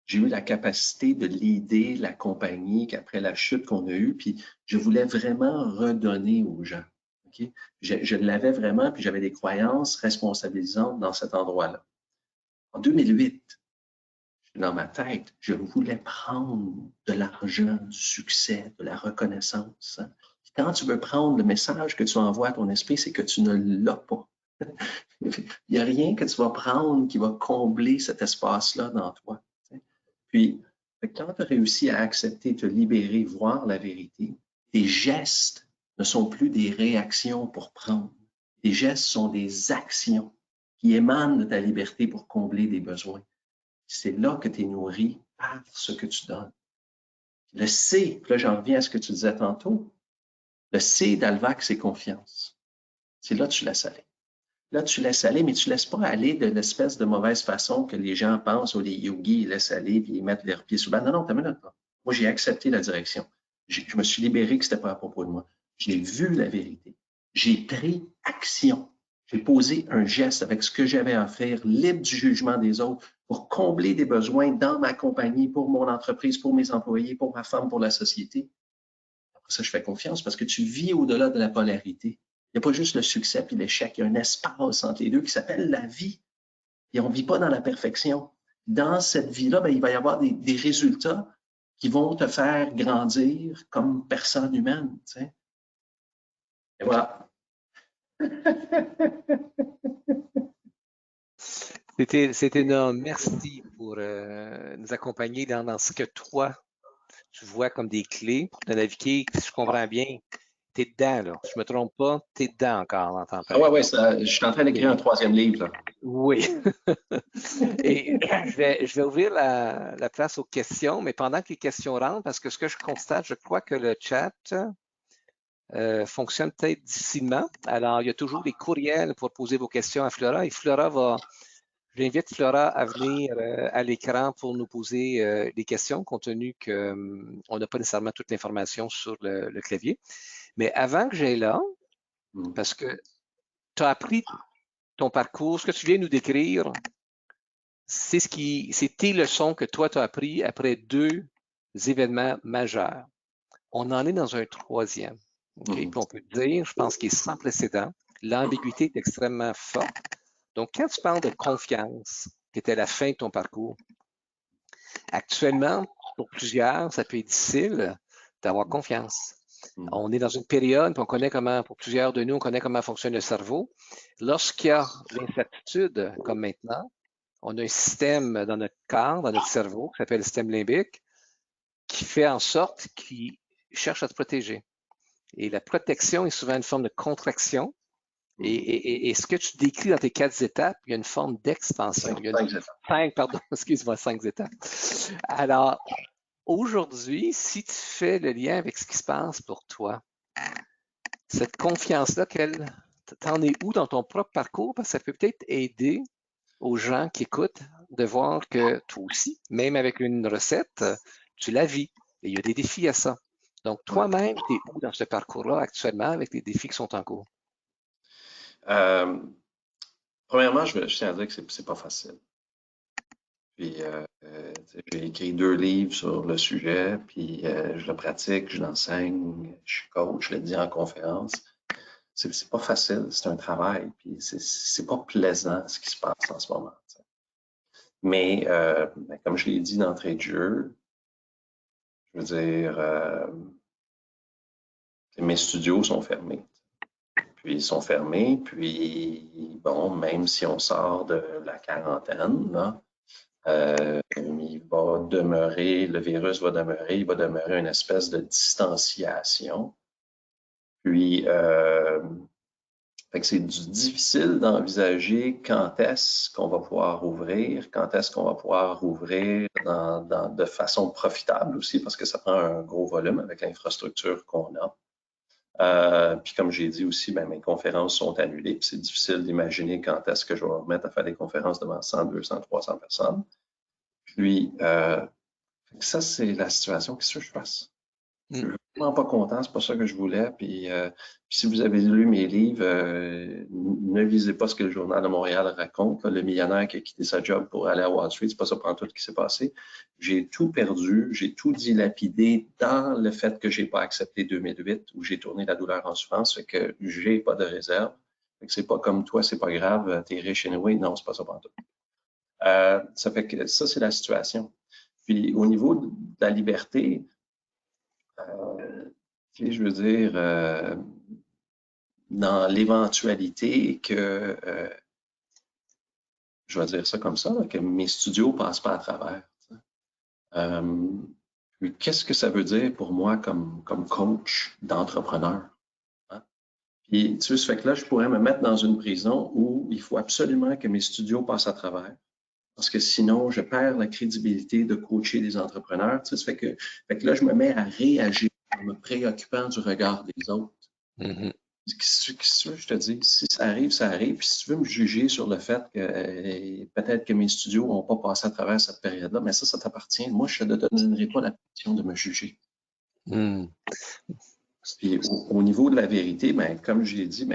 j'ai eu la capacité de leader la compagnie qu'après la chute qu'on a eue, puis je voulais vraiment redonner aux gens. Okay? Je l'avais vraiment, puis j'avais des croyances responsabilisantes dans cet endroit-là. En 2008, dans ma tête, je voulais prendre de l'argent, du succès, de la reconnaissance. Hein. Quand tu veux prendre le message que tu envoies à ton esprit, c'est que tu ne l'as pas. Il n'y a rien que tu vas prendre qui va combler cet espace-là dans toi. Puis, quand tu as réussi à accepter, te libérer, voir la vérité, tes gestes ne sont plus des réactions pour prendre. Tes gestes sont des actions qui émanent de ta liberté pour combler des besoins. C'est là que tu es nourri par ce que tu donnes. Le C, là j'en reviens à ce que tu disais tantôt, le C d'Alvac, c'est confiance. C'est là que tu laisses aller. Là, tu laisses aller, mais tu ne laisses pas aller de l'espèce de mauvaise façon que les gens pensent, ou les yogis, ils laissent aller, puis ils mettent leurs pieds sous le banc. Non, t'as minute. Moi, j'ai accepté la direction. Je me suis libéré que ce n'était pas à propos de moi. J'ai vu la vérité. J'ai pris action. J'ai posé un geste avec ce que j'avais à faire, libre du jugement des autres, pour combler des besoins dans ma compagnie, pour mon entreprise, pour mes employés, pour ma femme, pour la société. Après ça, je fais confiance parce que tu vis au-delà de la polarité. Il n'y a pas juste le succès et l'échec, il y a un espace entre les deux qui s'appelle la vie. Et on ne vit pas dans la perfection. Dans cette vie-là, il va y avoir des résultats qui vont te faire grandir comme personne humaine. Tu sais. Et voilà. C'était énorme. Merci pour nous accompagner dans ce que toi, tu vois comme des clés de naviguer. Si je comprends bien, tu es dedans, là. Si je me trompe pas, tu es dedans encore en temps Ah ouais, ouais, pareil. je suis en train d'écrire un 3e livre, là. Oui. Et je vais ouvrir la place aux questions, mais pendant que les questions rentrent, parce que ce que je constate, je crois que le chat fonctionne peut-être difficilement. Alors, il y a toujours des courriels pour poser vos questions à Flora et j'invite Flora à venir à l'écran pour nous poser des questions, compte tenu qu'on n'a pas nécessairement toute l'information sur le clavier. Mais avant que j'aille là, parce que tu as appris ton parcours, ce que tu viens nous décrire, c'est tes leçons que toi, tu as appris après 2 événements majeurs. On en est dans un 3e. Okay? Puis on peut dire, je pense qu'il est sans précédent. L'ambiguïté est extrêmement forte. Donc, quand tu parles de confiance, qui était la fin de ton parcours, actuellement, pour plusieurs, ça peut être difficile d'avoir confiance. On est dans une période, puis on connaît comment, pour plusieurs de nous, on connaît comment fonctionne le cerveau. Lorsqu'il y a l'incertitude, comme maintenant, on a un système dans notre corps, dans notre cerveau, qui s'appelle le système limbique, qui fait en sorte qu'il cherche à te protéger. Et la protection est souvent une forme de contraction. Et ce que tu décris dans tes 4 étapes, il y a une forme d'expansion. Il y a 5, pardon, excuse-moi, 5 étapes. Alors, aujourd'hui, si tu fais le lien avec ce qui se passe pour toi, cette confiance-là, t'en es où dans ton propre parcours? Parce que ça peut peut-être aider aux gens qui écoutent de voir que toi aussi, même avec une recette, tu la vis. Et il y a des défis à ça. Donc, toi-même, tu es où dans ce parcours-là actuellement avec les défis qui sont en cours? Premièrement, je tiens à dire que c'est pas facile. Puis, j'ai écrit 2 livres sur le sujet, puis je le pratique, je l'enseigne, je suis coach, je le dis en conférence. C'est pas facile, c'est un travail, puis c'est pas plaisant ce qui se passe en ce moment. T'sais. Mais, comme je l'ai dit d'entrée de jeu, je veux dire, mes studios sont fermés. Puis ils sont fermés, puis bon, même si on sort de la quarantaine, là, il va demeurer, le virus va demeurer, il va demeurer une espèce de distanciation. Puis, c'est difficile d'envisager quand est-ce qu'on va pouvoir ouvrir, quand est-ce qu'on va pouvoir ouvrir de façon profitable aussi, parce que ça prend un gros volume avec l'infrastructure qu'on a. Puis comme j'ai dit aussi, mes conférences sont annulées. Puis c'est difficile d'imaginer quand est-ce que je vais me remettre à faire des conférences devant 100, 200, 300 personnes. Puis ça, c'est la situation. Qu'est-ce que je fasse? Je suis vraiment pas content, c'est pas ça que je voulais. Puis si vous avez lu mes livres, ne lisez pas ce que le Journal de Montréal raconte. Là, le millionnaire qui a quitté sa job pour aller à Wall Street, c'est pas ça pour tout ce qui s'est passé. J'ai tout perdu, j'ai tout dilapidé dans le fait que j'ai pas accepté 2008, où j'ai tourné la douleur en souffrance, fait que j'ai pas de réserve. Fait que c'est pas comme toi, c'est pas grave, t'es riche anyway. Non, c'est pas ça pour tout. Ça fait que ça, c'est la situation. Puis au niveau de la liberté, je veux dire, dans l'éventualité que, je vais dire ça comme ça, là, que mes studios ne passent pas à travers. Qu'est-ce que ça veut dire pour moi comme coach d'entrepreneur? Hein? Puis, tu sais, ça fait que là, je pourrais me mettre dans une prison où il faut absolument que mes studios passent à travers. Parce que sinon, je perds la crédibilité de coacher des entrepreneurs. Tu sais, ça fait que là, je me mets à réagir en me préoccupant du regard des autres. Qu'est-ce que je te dis? Si ça arrive, ça arrive. Puis si tu veux me juger sur le fait que peut-être que mes studios n'ont pas passé à travers cette période-là, mais ça t'appartient. Moi, je ne te donnerai pas la permission de me juger. Puis au niveau de la vérité, comme je l'ai dit,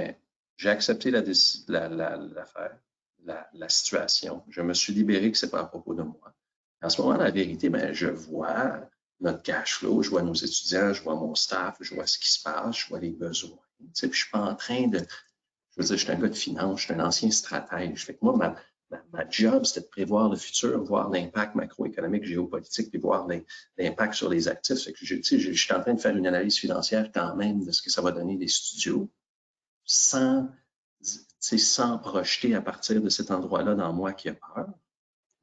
j'ai accepté l'affaire, la situation. Je me suis libéré que ce n'est pas à propos de moi. En ce moment, la vérité, je vois notre cash flow, je vois nos étudiants, je vois mon staff, je vois ce qui se passe, je vois les besoins. Tu sais, puis je suis pas en train de... Je veux dire, je suis un gars de finance, je suis un ancien stratège. Fait que moi, ma job, c'était de prévoir le futur, voir l'impact macroéconomique, géopolitique, puis voir l'impact sur les actifs. Fait que je suis en train de faire une analyse financière quand même de ce que ça va donner des studios sans projeter à partir de cet endroit-là dans moi qui a peur.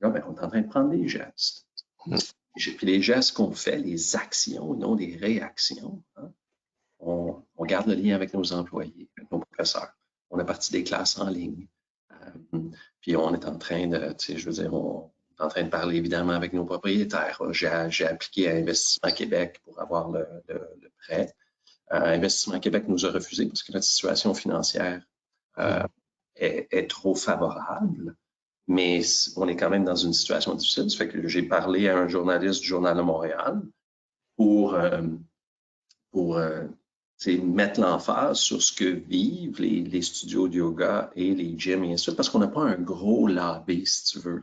Là, on est en train de prendre des gestes. Puis les gestes qu'on fait, les actions, non des réactions, hein, on garde le lien avec nos employés, avec nos professeurs. On a parti des classes en ligne. Puis on est en train de, tu sais, je veux dire, on est en train de parler évidemment avec nos propriétaires. J'ai appliqué à Investissement Québec pour avoir le prêt. Investissement Québec nous a refusé parce que notre situation financière est trop favorable, mais on est quand même dans une situation difficile. Ça fait que j'ai parlé à un journaliste du Journal de Montréal pour mettre l'emphase sur ce que vivent les studios de yoga et les gyms et ainsi de suite, parce qu'on n'a pas un gros lobby, si tu veux.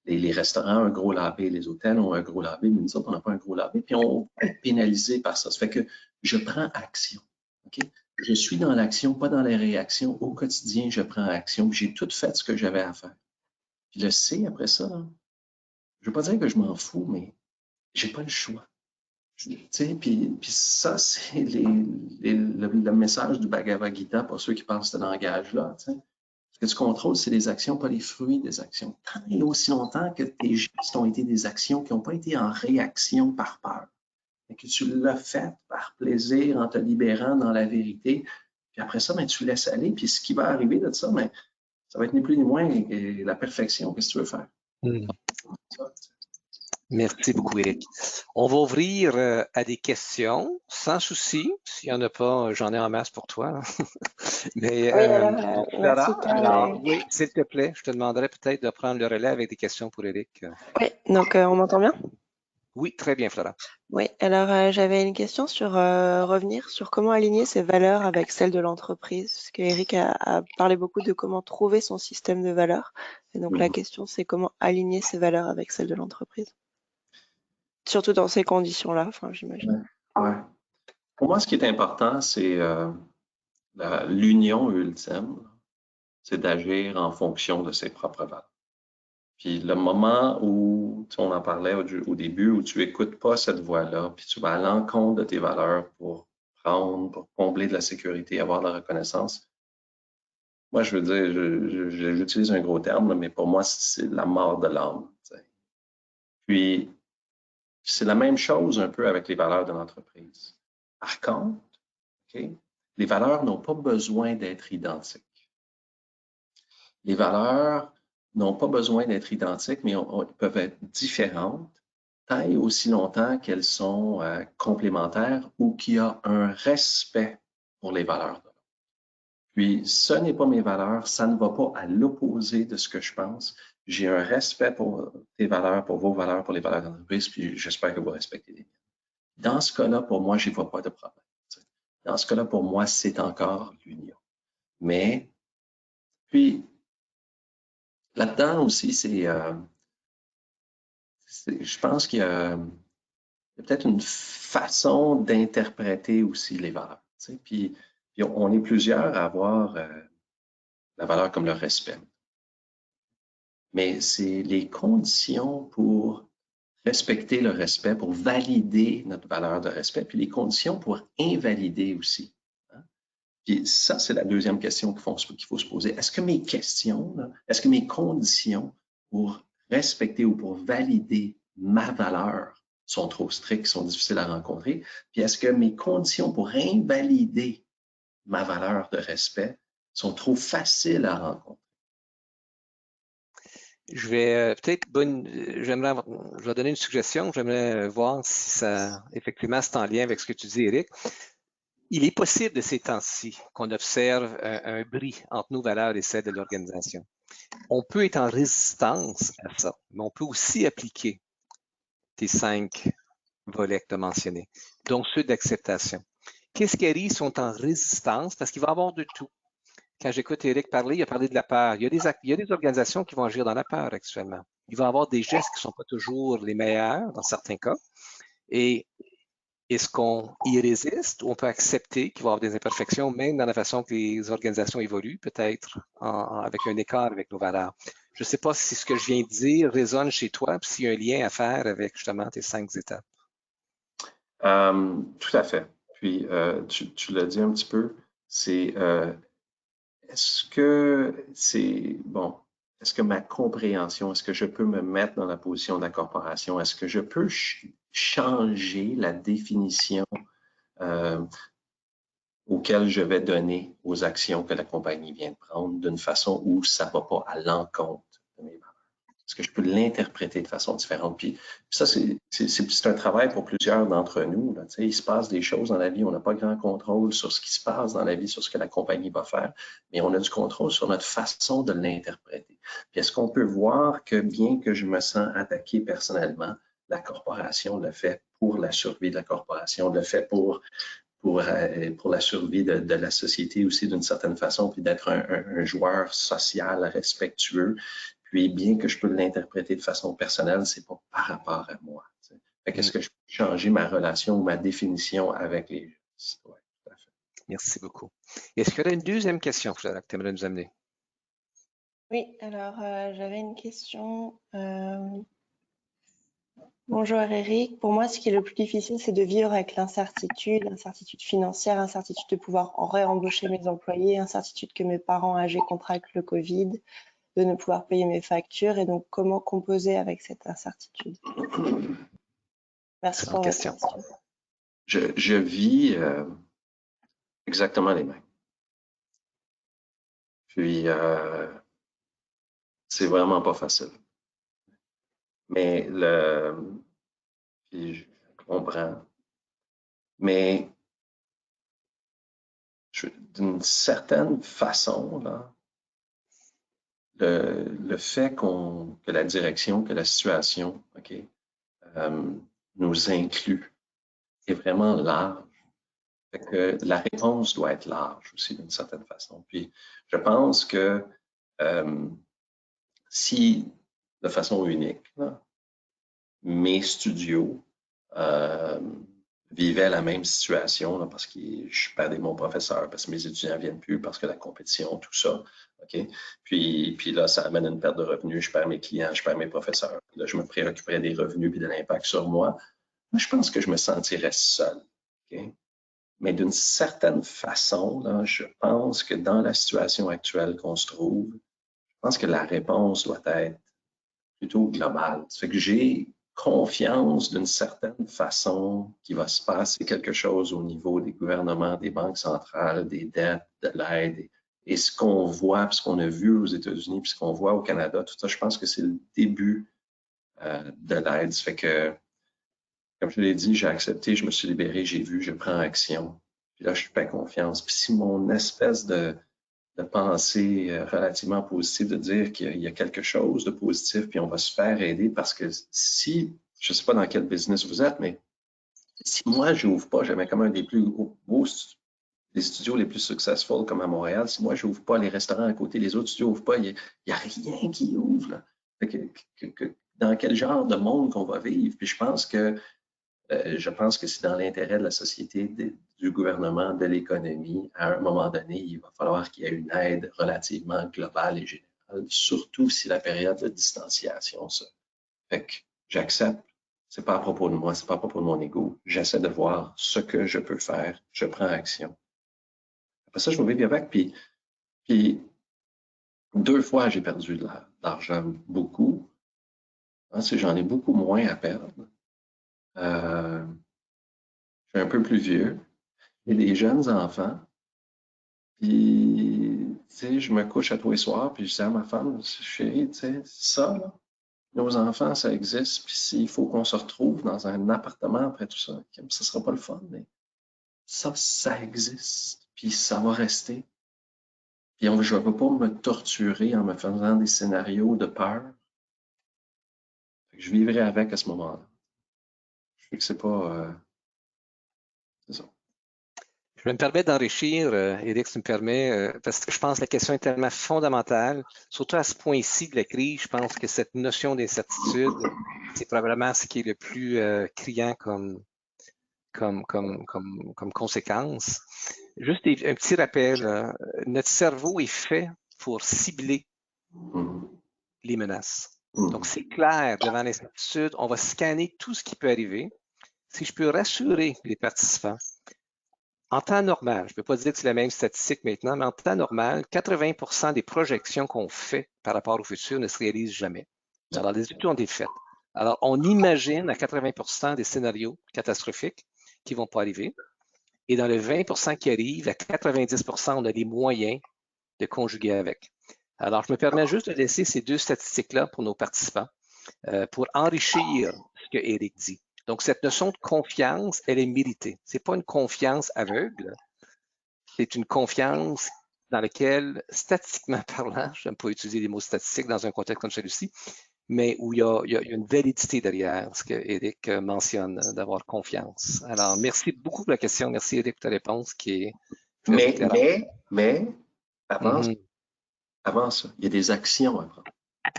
Les restaurants ont un gros lobby, les hôtels ont un gros lobby, mais nous autres, on n'a pas un gros lobby, puis on est pénalisé par ça. Ça fait que je prends action. Okay? Je suis dans l'action, pas dans les réactions. Au quotidien, je prends action, puis j'ai tout fait ce que j'avais à faire. Puis le C, après ça, je ne veux pas dire que je m'en fous, mais j'ai pas le choix. Puis ça, c'est le message du Bhagavad Gita pour ceux qui parlent ce langage-là. Ce que tu contrôles, c'est les actions, pas les fruits des actions. Tant et aussi longtemps que tes gestes ont été des actions qui n'ont pas été en réaction par peur, et que tu l'as fait par plaisir en te libérant dans la vérité, puis après ça, ben, tu laisses aller, puis ce qui va arriver de ça, ben, ça va être ni plus ni moins que la perfection. Qu'est-ce que tu veux faire? Merci beaucoup, Éric. On va ouvrir à des questions, sans souci. S'il n'y en a pas, j'en ai en masse pour toi. Mais, oui, alors, Clara, alors, oui, s'il te plaît, je te demanderais peut-être de prendre le relais avec des questions pour Éric. Oui, donc on m'entend bien? Oui, très bien, Flora. Oui, alors j'avais une question sur revenir sur comment aligner ses valeurs avec celles de l'entreprise, parce qu'Éric a parlé beaucoup de comment trouver son système de valeurs. Et donc la question, c'est comment aligner ses valeurs avec celles de l'entreprise. Surtout dans ces conditions-là, enfin, j'imagine. Ouais. Pour moi, ce qui est important, c'est l'union ultime, c'est d'agir en fonction de ses propres valeurs. Puis le moment où, on en parlait au début, où tu n'écoutes pas cette voix-là, puis tu vas à l'encontre de tes valeurs pour pour combler de la sécurité, avoir de la reconnaissance, moi, je veux dire, j'utilise un gros terme, mais pour moi, c'est la mort de l'âme. Puis, c'est la même chose un peu avec les valeurs de l'entreprise. Par contre, les valeurs n'ont pas besoin d'être identiques. Les valeurs n'ont pas besoin d'être identiques, mais peuvent être différentes tant et aussi longtemps qu'elles sont complémentaires ou qu'il y a un respect pour les valeurs de l'autre. Puis, ce n'est pas mes valeurs, ça ne va pas à l'opposé de ce que je pense. J'ai un respect pour tes valeurs, pour vos valeurs, pour les valeurs de l'entreprise, puis j'espère que vous respectez les miennes. Dans ce cas-là, pour moi, je n'y vois pas de problème. Dans ce cas-là, pour moi, c'est encore l'union. Mais, puis, là-dedans aussi, je pense qu'il y a peut-être une façon d'interpréter aussi les valeurs. Puis on est plusieurs à avoir la valeur comme le respect. Mais c'est les conditions pour respecter le respect, pour valider notre valeur de respect, puis les conditions pour invalider aussi. Puis ça, c'est la deuxième question qu'il faut se poser. Est-ce que mes questions, est-ce que mes conditions pour respecter ou pour valider ma valeur sont trop strictes, sont difficiles à rencontrer? Puis est-ce que mes conditions pour invalider ma valeur de respect sont trop faciles à rencontrer? Je vais je vais donner une suggestion. J'aimerais voir si ça, effectivement, c'est en lien avec ce que tu dis, Éric. Il est possible de ces temps-ci qu'on observe un bris entre nos valeurs et celles de l'organisation. On peut être en résistance à ça, mais on peut aussi appliquer tes 5 volets que tu as mentionnés, donc ceux d'acceptation. Qu'est-ce qui arrive sont en résistance parce qu'il va y avoir de tout. Quand j'écoute Éric parler, il a parlé de la peur. Il y a des organisations qui vont agir dans la peur actuellement. Il va y avoir des gestes qui ne sont pas toujours les meilleurs dans certains cas. Et est-ce qu'on y résiste ou on peut accepter qu'il va y avoir des imperfections, même dans la façon que les organisations évoluent, peut-être avec un écart avec nos valeurs? Je ne sais pas si ce que je viens de dire résonne chez toi, puis s'il y a un lien à faire avec justement tes 5 étapes. Tout à fait. Puis, tu l'as dit un petit peu, est-ce que c'est, bon, est-ce que ma compréhension, est-ce que je peux me mettre dans la position de la corporation? Est-ce que je peux changer la définition auquel je vais donner aux actions que la compagnie vient de prendre d'une façon où ça ne va pas à l'encontre de mes valeurs? Est-ce que je peux l'interpréter de façon différente? Puis ça, c'est un travail pour plusieurs d'entre nous. Là. Il se passe des choses dans la vie, on n'a pas grand contrôle sur ce qui se passe dans la vie, sur ce que la compagnie va faire, mais on a du contrôle sur notre façon de l'interpréter. Puis est-ce qu'on peut voir que bien que je me sens attaqué personnellement, la corporation le fait pour la survie de la corporation, le fait pour la survie de la société aussi d'une certaine façon, puis d'être un joueur social respectueux. Puis bien que je peux l'interpréter de façon personnelle, c'est pas par rapport à moi. Est-ce que je peux changer ma relation ou ma définition avec les gens? Ouais, tout à fait. Merci beaucoup. Est-ce qu'il y a une deuxième question, Flora, que tu aimerais nous amener? Oui, alors j'avais une question. Bonjour Eric, pour moi ce qui est le plus difficile c'est de vivre avec l'incertitude, incertitude financière, incertitude de pouvoir en réembaucher mes employés, incertitude que mes parents âgés contractent le Covid, de ne pouvoir payer mes factures et donc comment composer avec cette incertitude. Merci pour votre question. Je vis exactement les mêmes. Puis c'est vraiment pas facile. Mais puis je comprends. Mais d'une certaine façon, là, le fait que la direction, que la situation, nous inclut est vraiment large. Fait que la réponse doit être large aussi d'une certaine façon. Puis je pense que si, de façon unique, là, mes studios vivaient la même situation là, parce que je perdais mon professeur, parce que mes étudiants ne viennent plus, parce que la compétition, tout ça. Okay? Puis là, ça amène une perte de revenus, je perds mes clients, je perds mes professeurs. Puis là, je me préoccuperais des revenus et de l'impact sur moi. Moi, je pense que je me sentirais seul. Okay? Mais d'une certaine façon, là, je pense que dans la situation actuelle qu'on se trouve, je pense que la réponse doit être plutôt globale. Ça fait que j'ai confiance d'une certaine façon qu'il va se passer quelque chose au niveau des gouvernements, des banques centrales, des dettes, de l'aide. Et ce qu'on voit, puis ce qu'on a vu aux États-Unis, puis ce qu'on voit au Canada, tout ça, je pense que c'est le début de l'aide. Ça fait que, comme je l'ai dit, j'ai accepté, je me suis libéré, j'ai vu, je prends action. Puis là, je fais confiance. Puis si mon espèce de pensée relativement positive, de dire qu'il y a quelque chose de positif, puis on va se faire aider parce que si, je ne sais pas dans quel business vous êtes, mais si moi, je n'ouvre pas, j'avais comme un des plus beaux les studios les plus successful comme à Montréal, si moi, je n'ouvre pas les restaurants à côté, les autres studios n'ouvrent pas, il n'y a rien qui ouvre. Là. Dans quel genre de monde qu'on va vivre? Puis je pense que c'est dans l'intérêt de la société, du gouvernement, de l'économie. À un moment donné, il va falloir qu'il y ait une aide relativement globale et générale, surtout si la période de distanciation se fait que j'accepte. C'est pas à propos de moi, c'est pas à propos de mon ego. J'essaie de voir ce que je peux faire. Je prends action. Après ça, je vais vivre avec. Puis 2 fois, j'ai perdu de l'argent, beaucoup. J'en ai beaucoup moins à perdre. Je suis un peu plus vieux. J'ai des jeunes enfants. Puis, tu sais, je me couche à tous les soirs, puis je dis à ma femme, chérie, tu sais, ça, là, nos enfants, ça existe, puis s'il faut qu'on se retrouve dans un appartement après tout ça, ça sera pas le fun, mais ça existe, puis ça va rester. Puis je ne veux pas me torturer en me faisant des scénarios de peur. Je vivrai avec à ce moment-là. Je sais que c'est pas... c'est ça. Je me permets d'enrichir, Éric, si tu me permets, parce que je pense que la question est tellement fondamentale, surtout à ce point-ci de la crise. Je pense que cette notion d'incertitude, c'est probablement ce qui est le plus criant comme conséquence. Juste un petit rappel, notre cerveau est fait pour cibler les menaces. Donc, c'est clair, devant l'incertitude, on va scanner tout ce qui peut arriver. Si je peux rassurer les participants, En temps normal, je ne peux pas dire que c'est la même statistique maintenant, mais en temps normal, 80% des projections qu'on fait par rapport au futur ne se réalisent jamais. Alors, les études ont été faites. Alors, on imagine à 80% des scénarios catastrophiques qui ne vont pas arriver. Et dans le 20% qui arrivent, à 90%, on a les moyens de conjuguer avec. Alors, je me permets juste de laisser ces deux statistiques-là pour nos participants, pour enrichir ce que Éric dit. Donc, cette notion de confiance, elle est méritée. Ce n'est pas une confiance aveugle, c'est une confiance dans laquelle, statistiquement parlant, je n'aime pas utiliser les mots statistiques dans un contexte comme celui-ci, mais où il y a une validité derrière ce que Éric mentionne, d'avoir confiance. Alors, merci beaucoup pour la question. Merci, Éric, pour ta réponse qui est très éclairante. Mais avant, Mm-hmm. avant ça, il y a des actions à prendre.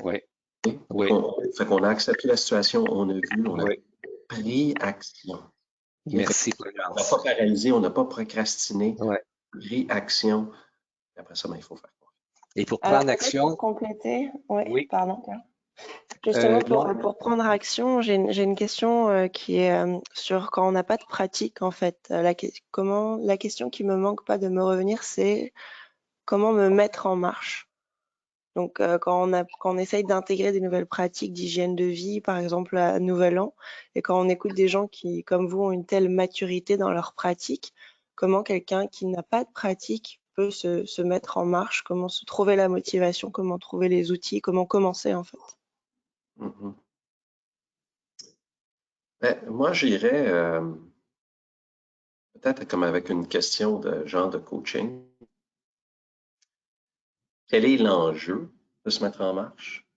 Oui. Okay? Oui. Fait qu'on a accepté la situation, on a vu, on a Oui. pris action. Merci. On n'a pas paralysé, on n'a pas procrastiné. Ouais. Pris action. Et après ça, ben, il faut faire quoi? Et pour prendre action. Pour compléter, oui. Pardon. Justement, pour prendre action, j'ai une question qui est sur quand on n'a pas de pratique, en fait. La question qui me manque pas de me revenir, c'est comment me mettre en marche. Donc, quand on essaye d'intégrer des nouvelles pratiques d'hygiène de vie, par exemple à Nouvel An, et quand on écoute des gens qui, comme vous, ont une telle maturité dans leur pratique, comment quelqu'un qui n'a pas de pratique peut se mettre en marche, comment se trouver la motivation, comment trouver les outils, comment commencer, en fait. Mm-hmm. Ben, moi, j'irais peut-être comme avec une question de genre de coaching. Quel est l'enjeu de se mettre en marche?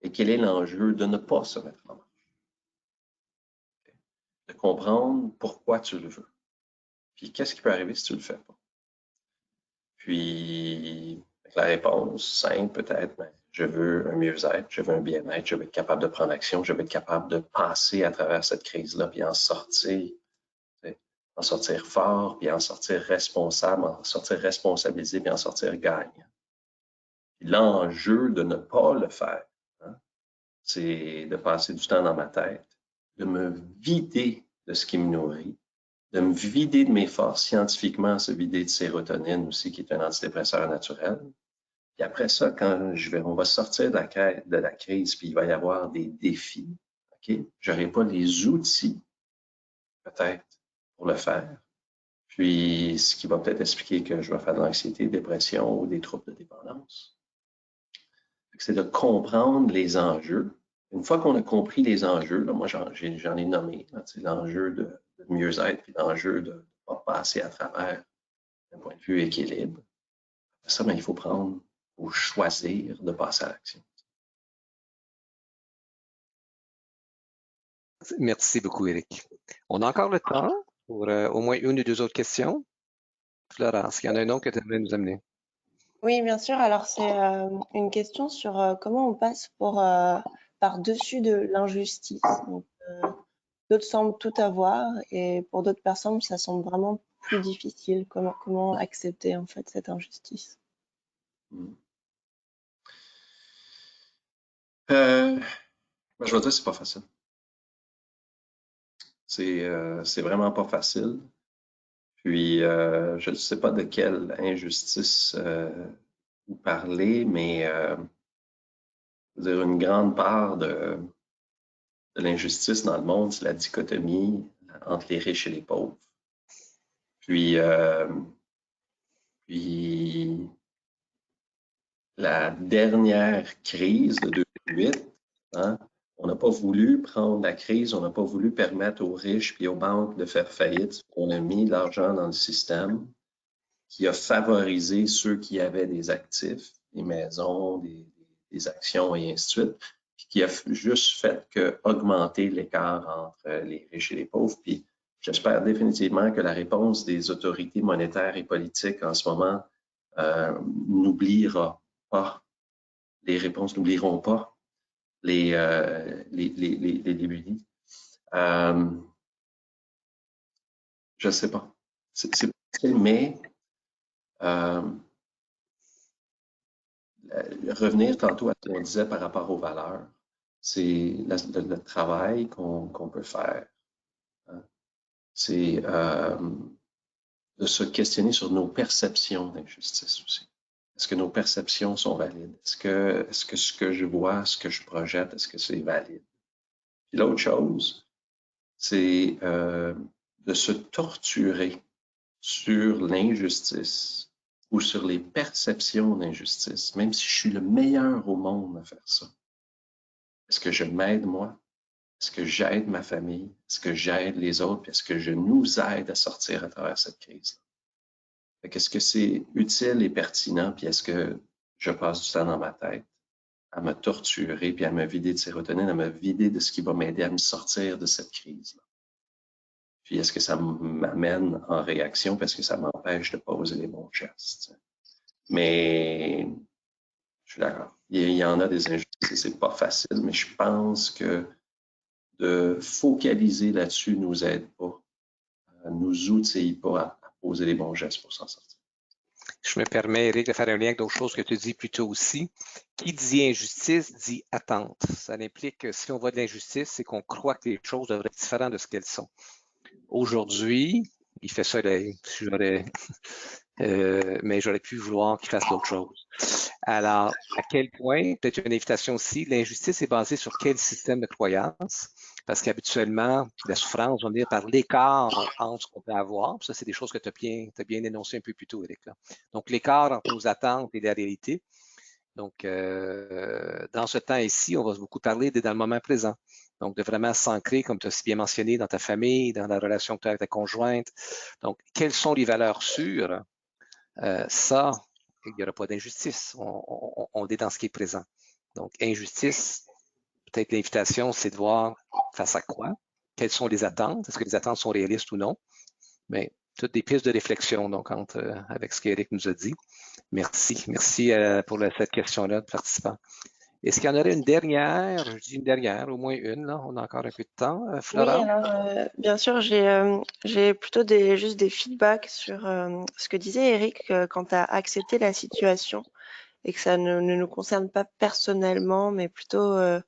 Et quel est l'enjeu de ne pas se mettre en marche? De comprendre pourquoi tu le veux. Puis qu'est-ce qui peut arriver si tu ne le fais pas? Puis la réponse simple peut-être, ben, je veux un mieux-être, je veux un bien-être, je veux être capable de prendre action, je veux être capable de passer à travers cette crise-là, puis en sortir fort, puis en sortir responsable, en sortir responsabilisé, puis en sortir gagnant. L'enjeu de ne pas le faire, hein, c'est de passer du temps dans ma tête, de me vider de ce qui me nourrit, de me vider de mes forces, scientifiquement se vider de sérotonine aussi, qui est un antidépresseur naturel. Puis après ça, quand on va sortir de la crise, puis il va y avoir des défis, OK? Je n'aurai pas les outils, peut-être, pour le faire. Puis, ce qui va peut-être expliquer que je vais faire de l'anxiété, dépression ou des troubles de dépendance. C'est de comprendre les enjeux. Une fois qu'on a compris les enjeux, là, moi j'en ai nommé, l'enjeu de mieux-être puis l'enjeu de ne pas passer à travers d'un point de vue équilibre. Ça, ben, il faut choisir de passer à l'action. Merci beaucoup, Éric. On a encore le temps pour au moins une ou deux autres questions. Florence, il y en a un autre que tu aimerais nous amener. Oui, bien sûr. Alors, c'est une question sur comment on passe par-dessus de l'injustice. D'autres semblent tout avoir et pour d'autres personnes, ça semble vraiment plus difficile. Comment accepter en fait cette injustice? Je vais dire, c'est pas facile. C'est vraiment pas facile. Puis, je ne sais pas de quelle injustice vous parlez, mais dire une grande part de l'injustice dans le monde, c'est la dichotomie entre les riches et les pauvres. Puis la dernière crise de 2008, hein, on n'a pas voulu prendre la crise, on n'a pas voulu permettre aux riches et aux banques de faire faillite. On a mis l'argent dans le système qui a favorisé ceux qui avaient des actifs, des maisons, des actions et ainsi de suite, puis qui a juste fait qu'augmenter l'écart entre les riches et les pauvres. Puis j'espère définitivement que la réponse des autorités monétaires et politiques en ce moment n'oubliera pas. Les réponses n'oublieront pas les débuts. Je ne sais pas. C'est possible, mais revenir tantôt à ce qu'on disait par rapport aux valeurs, c'est le travail qu'on peut faire. Hein. C'est de se questionner sur nos perceptions d'injustice aussi. Est-ce que nos perceptions sont valides? Est-ce que ce que je vois, ce que je projette, est-ce que c'est valide? Puis l'autre chose, c'est de se torturer sur l'injustice ou sur les perceptions d'injustice, même si je suis le meilleur au monde à faire ça. Est-ce que je m'aide moi? Est-ce que j'aide ma famille? Est-ce que j'aide les autres? Est-ce que je nous aide à sortir à travers cette crise? Est-ce que c'est utile et pertinent? Puis est-ce que je passe du temps dans ma tête à me torturer, puis à me vider de sérotonine, à me vider de ce qui va m'aider à me sortir de cette crise-là? Puis est-ce que ça m'amène en réaction parce que ça m'empêche de poser les bons gestes? Mais je suis d'accord. Il y en a des injustices, c'est pas facile, mais je pense que de focaliser là-dessus nous aide pas, nous outille pas à poser les bons gestes pour s'en sortir. Je me permets, Éric, de faire un lien avec d'autres choses que tu dis plus tôt aussi. Qui dit injustice dit attente. Ça implique que si on voit de l'injustice, c'est qu'on croit que les choses devraient être différentes de ce qu'elles sont. Aujourd'hui, il fait ça, mais j'aurais pu vouloir qu'il fasse d'autres choses. Alors, à quel point, peut-être une invitation aussi, l'injustice est basée sur quel système de croyance? Parce qu'habituellement, la souffrance va venir par l'écart entre ce qu'on peut avoir. Ça, c'est des choses que tu as bien énoncées un peu plus tôt, Éric. Donc, l'écart entre nos attentes et la réalité. Donc, dans ce temps ici, on va beaucoup parler dans le moment présent. Donc, de vraiment s'ancrer, comme tu as si bien mentionné, dans ta famille, dans la relation que tu as avec ta conjointe. Donc, quelles sont les valeurs sûres? Ça, il n'y aura pas d'injustice. On est dans ce qui est présent. Donc, injustice, peut-être l'invitation, c'est de voir face à quoi, quelles sont les attentes, est-ce que les attentes sont réalistes ou non. Mais toutes des pistes de réflexion, donc, avec ce qu'Éric nous a dit. Merci. Merci pour cette question-là de participant. Est-ce qu'il y en aurait une dernière? Je dis une dernière, au moins une, là. On a encore un peu de temps. Flora? Oui, alors, bien sûr, j'ai plutôt juste des feedbacks sur ce que disait Eric quand tu as accepté la situation et que ça ne nous concerne pas personnellement, mais plutôt il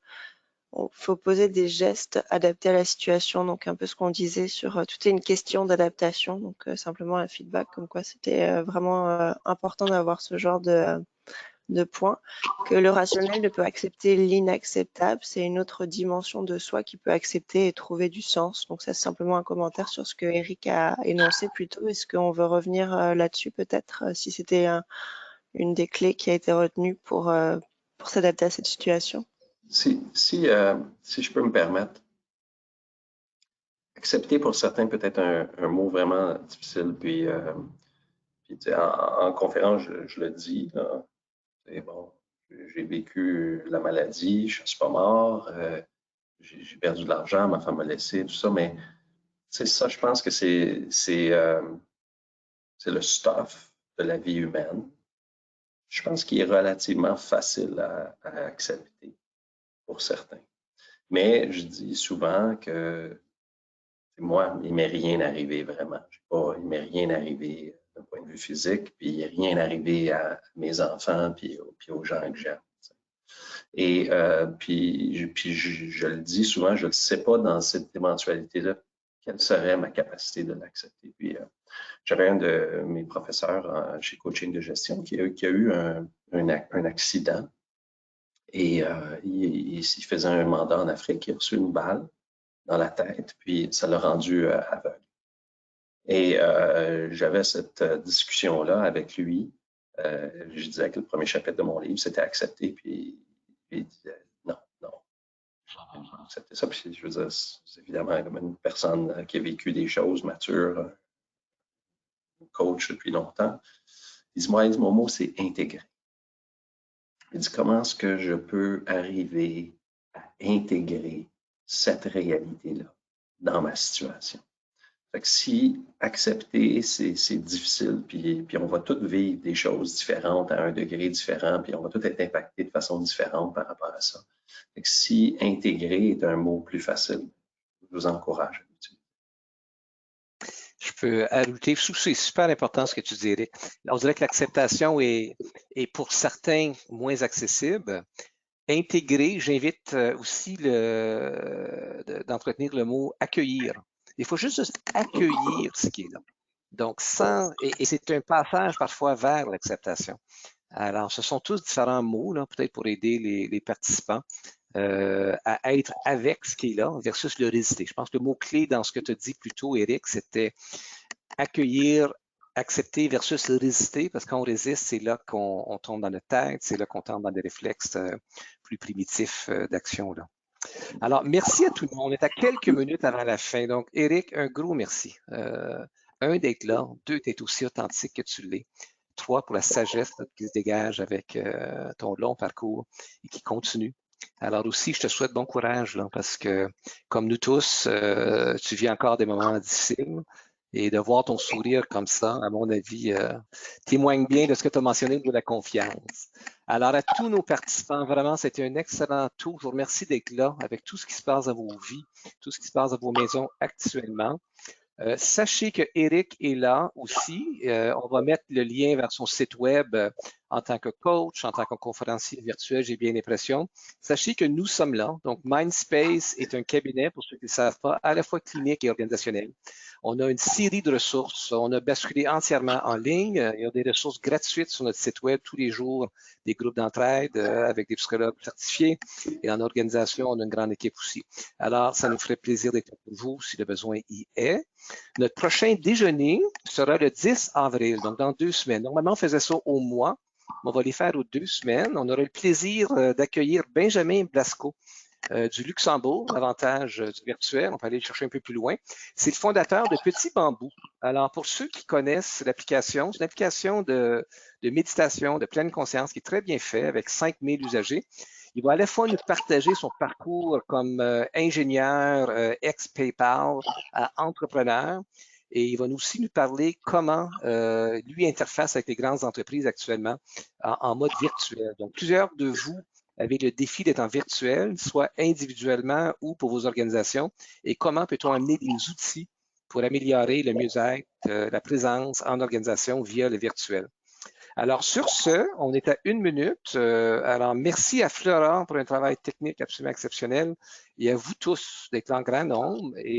faut poser des gestes adaptés à la situation. Donc, un peu ce qu'on disait sur tout est une question d'adaptation. Donc, simplement un feedback comme quoi c'était vraiment important d'avoir ce genre de points, que le rationnel ne peut accepter l'inacceptable. C'est une autre dimension de soi qui peut accepter et trouver du sens. Donc ça, c'est simplement un commentaire sur ce que Eric a énoncé plus tôt. Est-ce qu'on veut revenir là-dessus peut-être, si c'était une des clés qui a été retenue pour s'adapter à cette situation? Si je peux me permettre, accepter pour certains peut-être un mot vraiment difficile, puis en conférence, je le dis, là, bon, j'ai vécu la maladie, je ne suis pas mort, j'ai perdu de l'argent, ma femme m'a laissé, tout ça, mais c'est ça, je pense que c'est le stuff de la vie humaine. Je pense qu'il est relativement facile à accepter pour certains. Mais je dis souvent que moi, il ne m'est rien arrivé vraiment. Il ne m'est rien arrivé d'un point de vue physique, puis il n'est rien arrivé à mes enfants, puis aux gens que j'aime. Et puis je le dis souvent, je ne sais pas dans cette éventualité-là quelle serait ma capacité de l'accepter. Puis j'avais un de mes professeurs chez Coaching de gestion qui a eu un accident et il faisait un mandat en Afrique, il a reçu une balle dans la tête, puis ça l'a rendu aveugle. Et j'avais cette discussion-là avec lui. Je disais que le premier chapitre de mon livre, c'était accepter, puis il disait non. Accepter ça, puis je veux dire, c'est évidemment comme une personne qui a vécu des choses matures, coach depuis longtemps. Il dit, moi, mon mot, c'est intégrer. Il dit, comment est-ce que je peux arriver à intégrer cette réalité-là dans ma situation? Fait que si accepter, c'est difficile, puis on va tous vivre des choses différentes à un degré différent, puis on va tous être impactés de façon différente par rapport à ça. Fait que si intégrer est un mot plus facile, je vous encourage à l'utiliser. Je peux ajouter, c'est super important ce que tu dirais. On dirait que l'acceptation est pour certains moins accessible. Intégrer, j'invite aussi d'entretenir le mot accueillir. Il faut juste accueillir ce qui est là. Donc, et c'est un passage parfois vers l'acceptation. Alors, ce sont tous différents mots, peut-être pour aider les participants à être avec ce qui est là versus le résister. Je pense que le mot-clé dans ce que tu as dit plus tôt, Éric, c'était accueillir, accepter versus résister, parce qu'on résiste, c'est là qu'on tombe dans notre tête, c'est là qu'on tombe dans des réflexes plus primitifs d'action. Alors, merci à tout le monde. On est à quelques minutes avant la fin. Donc, Éric, un gros merci. Un, d'être là. Deux, d'être aussi authentique que tu l'es. Trois, pour la sagesse qui se dégage avec ton long parcours et qui continue. Alors aussi, je te souhaite bon courage, parce que, comme nous tous, tu vis encore des moments difficiles. Et de voir ton sourire comme ça, à mon avis, témoigne bien de ce que tu as mentionné de la confiance. Alors, à tous nos participants, vraiment, c'était un excellent tour. Je vous remercie d'être là avec tout ce qui se passe dans vos vies, tout ce qui se passe dans vos maisons actuellement. Sachez que Éric est là aussi. On va mettre le lien vers son site web en tant que coach, en tant que conférencier virtuel, j'ai bien l'impression. Sachez que nous sommes là. Donc, Mindspace est un cabinet, pour ceux qui ne le savent pas, à la fois clinique et organisationnel. On a une série de ressources. On a basculé entièrement en ligne. Il y a des ressources gratuites sur notre site web tous les jours, des groupes d'entraide avec des psychologues certifiés. Et en organisation, on a une grande équipe aussi. Alors, ça nous ferait plaisir d'être pour vous si le besoin y est. Notre prochain déjeuner sera le 10 avril, donc dans 2 semaines. Normalement, on faisait ça au mois. On va les faire aux 2 semaines. On aura le plaisir d'accueillir Benjamin Blasco du Luxembourg, l'avantage du virtuel. On peut aller le chercher un peu plus loin. C'est le fondateur de Petit Bambou. Alors, pour ceux qui connaissent l'application, c'est une application de méditation, de pleine conscience qui est très bien faite avec 5000 usagers. Il va à la fois nous partager son parcours comme ingénieur, ex-PayPal, entrepreneur, et il va aussi nous parler comment lui interface avec les grandes entreprises actuellement en mode virtuel. Donc, plusieurs de vous avez le défi d'être en virtuel, soit individuellement ou pour vos organisations, et comment peut-on amener des outils pour améliorer le mieux-être, la présence en organisation via le virtuel. Alors, sur ce, on est à 1 minute. Alors, merci à Flora pour un travail technique absolument exceptionnel et à vous tous d'être en grand nombre. Et